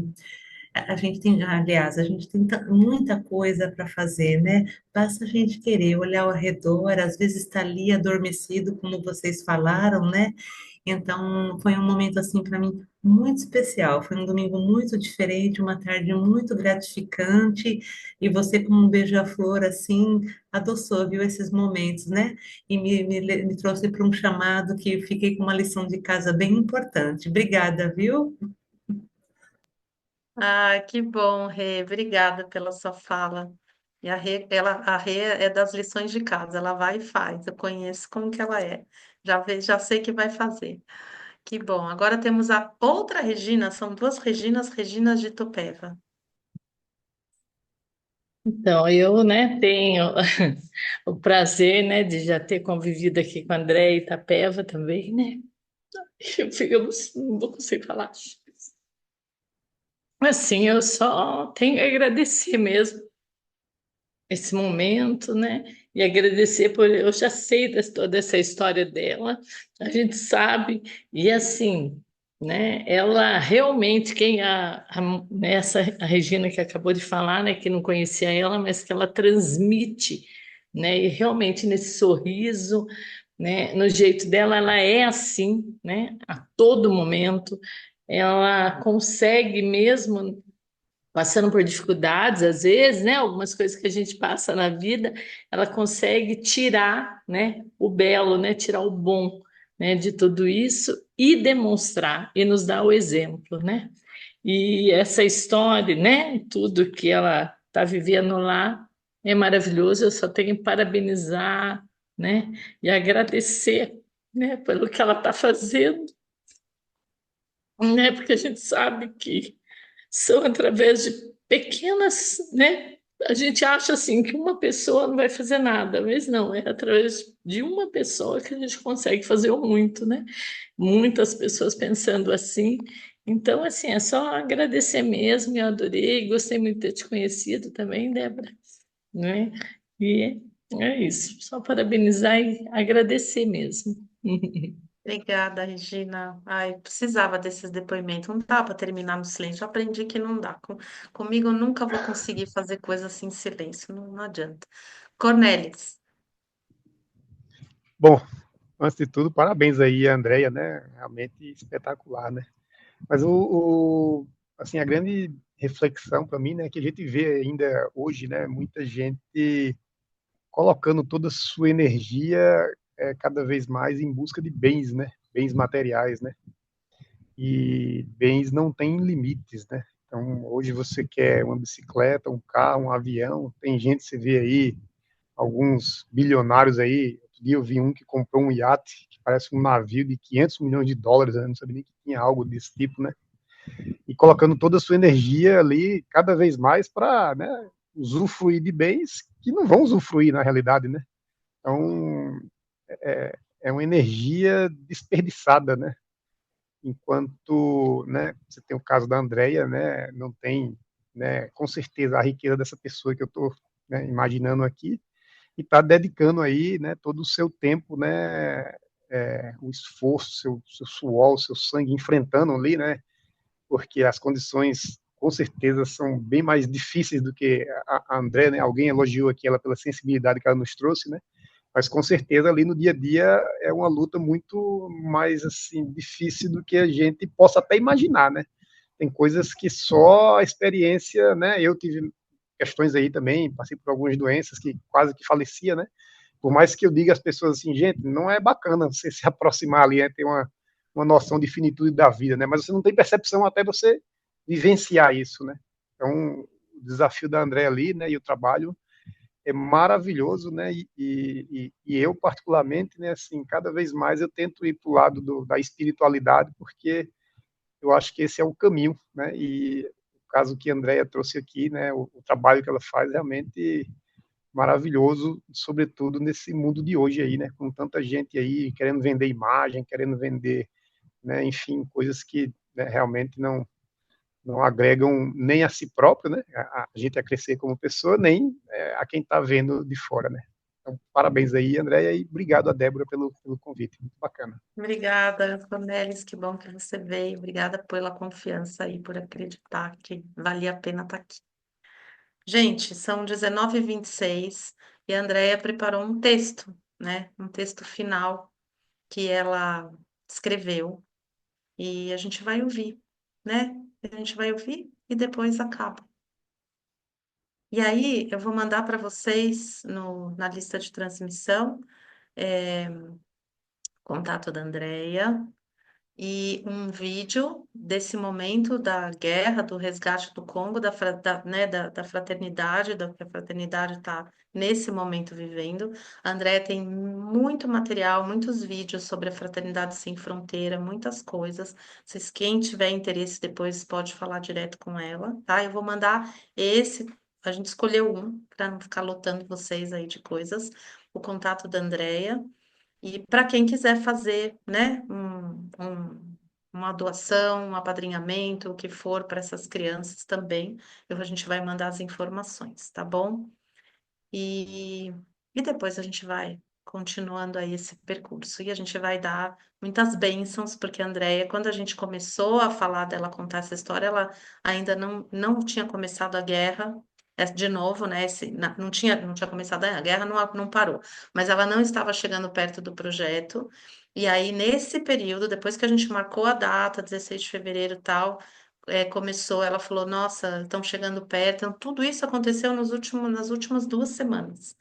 a gente tem, aliás, a gente tem muita coisa para fazer, né? Basta a gente querer olhar ao redor, às vezes está ali adormecido, como vocês falaram, né? Então, foi um momento assim para mim muito especial. Foi um domingo muito diferente, uma tarde muito gratificante, e você, como um beija-flor, assim, adoçou, viu, esses momentos, né? E me trouxe para um chamado que fiquei com uma lição de casa bem importante. Obrigada, viu? Ah, que bom, Rê. Obrigada pela sua fala. E a Rê é das lições de casa, ela vai e faz. Eu conheço como que ela é. Já sei que vai fazer. Que bom. Agora temos a outra Regina, são duas Reginas, Reginas de Tupéva. Então, eu, né, tenho o prazer, né, de já ter convivido aqui com a André Itapeva também, né? Não vou conseguir falar. Assim, eu só tenho que agradecer mesmo esse momento, né? E agradecer por eu já sei toda essa história dela, a gente sabe, e assim, né? Ela realmente, a Regina que acabou de falar, né? Que não conhecia ela, mas que ela transmite, né? E realmente nesse sorriso, né? No jeito dela, ela é assim, né? A todo momento. Ela consegue mesmo passando por dificuldades, às vezes, né, algumas coisas que a gente passa na vida, ela consegue tirar, né, o belo, né, tirar o bom, né, de tudo isso e demonstrar e nos dar o exemplo, né? E essa história, né, tudo que ela está vivendo lá é maravilhoso. Eu só tenho que parabenizar, né, e agradecer, né, pelo que ela está fazendo, né, porque a gente sabe que são através de pequenas, né? A gente acha assim que uma pessoa não vai fazer nada, mas não, é através de uma pessoa que a gente consegue fazer o muito, né? Muitas pessoas pensando assim. Então, assim, é só agradecer mesmo, eu adorei, gostei muito de ter te conhecido também, Débora, né? E é isso, só parabenizar e agradecer mesmo. Obrigada, Regina. Ai, precisava desses depoimentos. Não dá para terminar no silêncio. Eu aprendi que não dá. Comigo eu nunca vou conseguir fazer coisa assim em silêncio. Não, não adianta. Cornelis. Bom, antes de tudo, parabéns aí, a Andrea, né? Realmente espetacular, né? Mas assim, a grande reflexão para mim, né, é que a gente vê ainda hoje, né, muita gente colocando toda a sua energia cada vez mais em busca de bens, né? Bens materiais, né? E bens não têm limites, né? Então, hoje você quer uma bicicleta, um carro, um avião, tem gente, você vê aí, alguns bilionários aí. Outro dia eu vi um que comprou um iate que parece um navio de 500 milhões de dólares, eu não sabia nem que tinha algo desse tipo, né? E colocando toda a sua energia ali cada vez mais para, né, usufruir de bens que não vão usufruir na realidade, né? Então, é uma energia desperdiçada, né? Enquanto, né, você tem o caso da Andrea, né, não tem, né, com certeza a riqueza dessa pessoa que eu estou, né, imaginando aqui, e está dedicando aí, né, todo o seu tempo, né, o esforço, seu suor, seu sangue, enfrentando ali, né, porque as condições com certeza são bem mais difíceis do que a André, né, alguém elogiou aqui ela pela sensibilidade que ela nos trouxe, né, mas com certeza ali no dia a dia é uma luta muito mais assim difícil do que a gente possa até imaginar, né, tem coisas que só a experiência, né, eu tive questões aí também, passei por algumas doenças que quase que falecia, né? Por mais que eu diga às pessoas assim, gente, não é bacana você se aproximar ali, né, ter uma noção de finitude da vida, né? Mas você não tem percepção até você vivenciar isso, né? Então, o desafio da André ali, né, e o trabalho é maravilhoso, né? E eu particularmente, né, assim, cada vez mais eu tento ir para o lado da espiritualidade, porque eu acho que esse é o caminho, né? E o caso que a Andrea trouxe aqui, né? O trabalho que ela faz realmente maravilhoso, sobretudo nesse mundo de hoje aí, né? Com tanta gente aí querendo vender imagem, querendo vender, né? Enfim, coisas que, né, realmente não agregam nem a si próprio, né? A gente a crescer como pessoa, nem a quem está vendo de fora, né? Então, parabéns aí, Andréia, e obrigado a Débora pelo convite. Muito bacana. Obrigada, Cornelis, que bom que você veio. Obrigada pela confiança e por acreditar que valia a pena estar aqui. Gente, são 19h26 e a Andrea preparou um texto, né? Um texto final que ela escreveu e a gente vai ouvir, né? A gente vai ouvir e depois acaba. E aí eu vou mandar para vocês na lista de transmissão, contato da Andrea, e um vídeo desse momento da guerra, do resgate do Congo, né, da fraternidade, da que a fraternidade está nesse momento vivendo. A Andrea tem muito material, muitos vídeos sobre a Fraternidade Sem Fronteira, muitas coisas. Vocês, quem tiver interesse depois pode falar direto com ela, tá? Eu vou mandar esse, a gente escolheu um, para não ficar lotando vocês aí de coisas, o contato da Andrea. E para quem quiser fazer, né, uma doação, um apadrinhamento, o que for para essas crianças também, a gente vai mandar as informações, tá bom? E, e depois a gente vai continuando aí esse percurso. E a gente vai dar muitas bênçãos, porque a Andrea, quando a gente começou a falar dela, contar essa história, ela ainda não tinha começado a guerra. De novo, né? Não tinha começado a guerra, não parou. Mas ela não estava chegando perto do projeto. E aí, nesse período, depois que a gente marcou a data, 16 de fevereiro e tal, começou, ela falou, nossa, estão chegando perto. Então, tudo isso aconteceu nas últimas 2 semanas.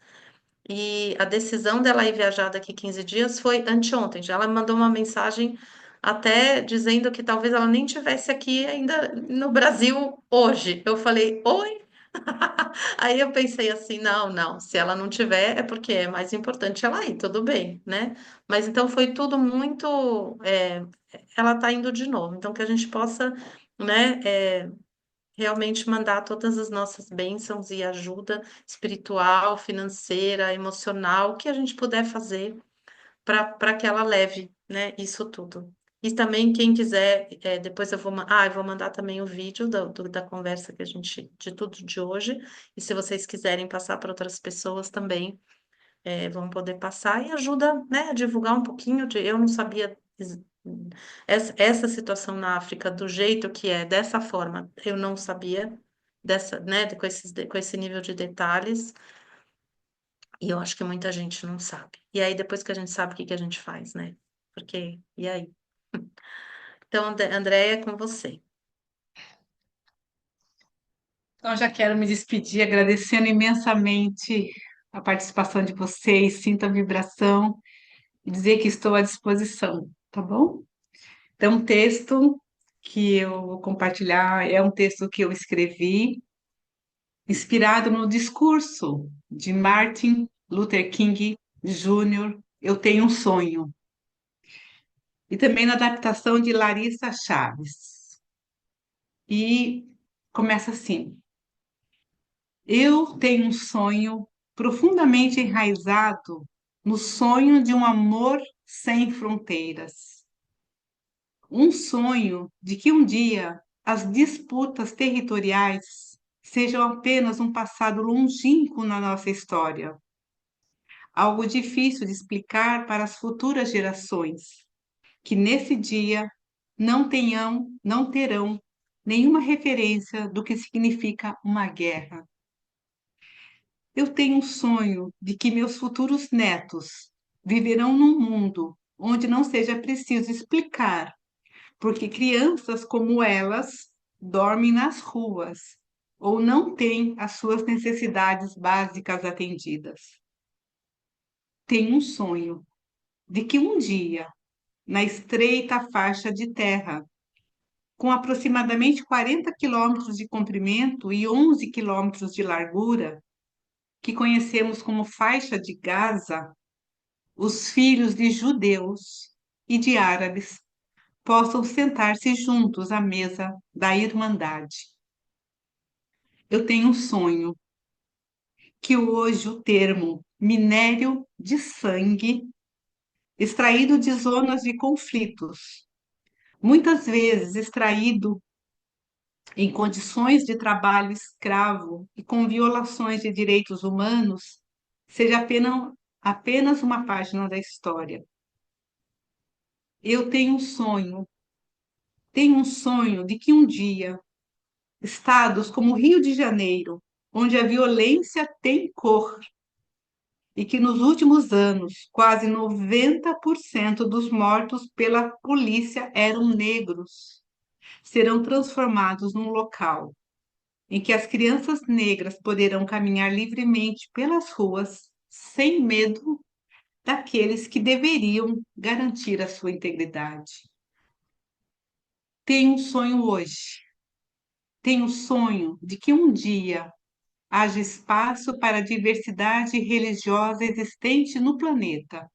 E a decisão dela ir viajar daqui 15 dias foi anteontem. Já ela me mandou uma mensagem até dizendo que talvez ela nem tivesse aqui ainda no Brasil hoje. Eu falei, oi? Aí eu pensei assim, não, se ela não tiver é porque é mais importante ela ir, tudo bem, né? Mas então foi tudo muito, ela tá indo de novo, então que a gente possa, né, realmente mandar todas as nossas bênçãos e ajuda espiritual, financeira, emocional, o que a gente puder fazer para que ela leve, né, isso tudo. E também, quem quiser, depois eu vou mandar também o vídeo da conversa que a gente, de tudo de hoje, e se vocês quiserem passar para outras pessoas também, vão poder passar e ajuda, né, a divulgar um pouquinho eu não sabia essa situação na África do jeito que é, dessa forma, eu não sabia né, com esse nível de detalhes, e eu acho que muita gente não sabe. E aí, depois que a gente sabe, o que que a gente faz, né? Porque, e aí? Então, Andréia, é com você. Então, já quero me despedir agradecendo imensamente a participação de vocês, sinto a vibração e dizer que estou à disposição, tá bom? Então, o texto que eu vou compartilhar é um texto que eu escrevi, inspirado no discurso de Martin Luther King Jr., Eu Tenho um Sonho, e também na adaptação de Larissa Chaves. E começa assim. Eu tenho um sonho profundamente enraizado no sonho de um amor sem fronteiras. Um sonho de que um dia as disputas territoriais sejam apenas um passado longínquo na nossa história. Algo difícil de explicar para as futuras gerações, que nesse dia não terão nenhuma referência do que significa uma guerra. Eu tenho um sonho de que meus futuros netos viverão num mundo onde não seja preciso explicar porque crianças como elas dormem nas ruas ou não têm as suas necessidades básicas atendidas. Tenho um sonho de que um dia, na estreita faixa de terra, com aproximadamente 40 quilômetros de comprimento e 11 quilômetros de largura, que conhecemos como faixa de Gaza, os filhos de judeus e de árabes possam sentar-se juntos à mesa da Irmandade. Eu tenho um sonho que hoje o termo minério de sangue, extraído de zonas de conflitos, muitas vezes extraído em condições de trabalho escravo e com violações de direitos humanos, seja apenas uma página da história. Eu tenho um sonho de que um dia estados como o Rio de Janeiro, onde a violência tem cor, e que nos últimos anos quase 90% dos mortos pela polícia eram negros, serão transformados num local em que as crianças negras poderão caminhar livremente pelas ruas sem medo daqueles que deveriam garantir a sua integridade. Tenho um sonho hoje. Tenho um sonho de que um dia haja espaço para a diversidade religiosa existente no planeta.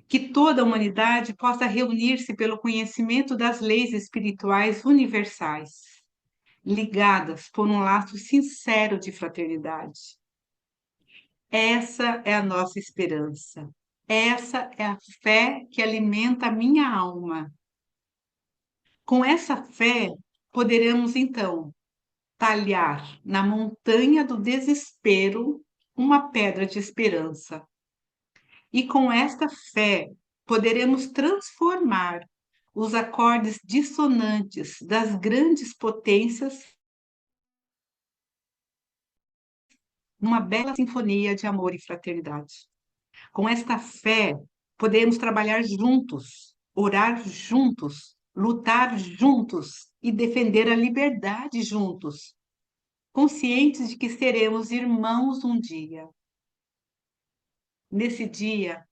Que toda a humanidade possa reunir-se pelo conhecimento das leis espirituais universais, ligadas por um laço sincero de fraternidade. Essa é a nossa esperança. Essa é a fé que alimenta a minha alma. Com essa fé, poderemos então talhar na montanha do desespero uma pedra de esperança. E com esta fé, poderemos transformar os acordes dissonantes das grandes potências numa bela sinfonia de amor e fraternidade. Com esta fé, podemos trabalhar juntos, orar juntos, lutar juntos e defender a liberdade juntos, conscientes de que seremos irmãos um dia. Nesse dia,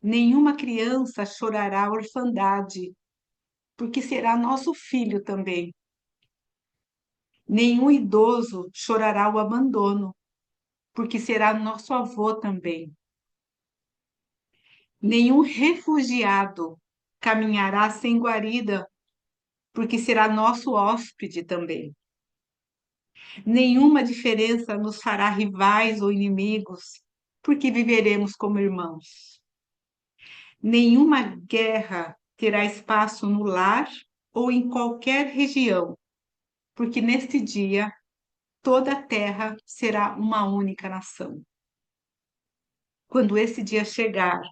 nenhuma criança chorará a orfandade, porque será nosso filho também. Nenhum idoso chorará o abandono, porque será nosso avô também. Nenhum refugiado caminhará sem guarida, porque será nosso hóspede também. Nenhuma diferença nos fará rivais ou inimigos, porque viveremos como irmãos. Nenhuma guerra terá espaço no lar ou em qualquer região, porque neste dia toda a terra será uma única nação. Quando esse dia chegar,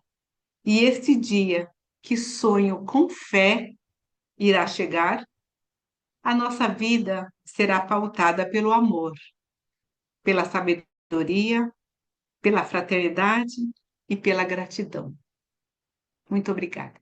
e este dia que sonho com fé irá chegar, a nossa vida será pautada pelo amor, pela sabedoria, pela fraternidade e pela gratidão. Muito obrigada.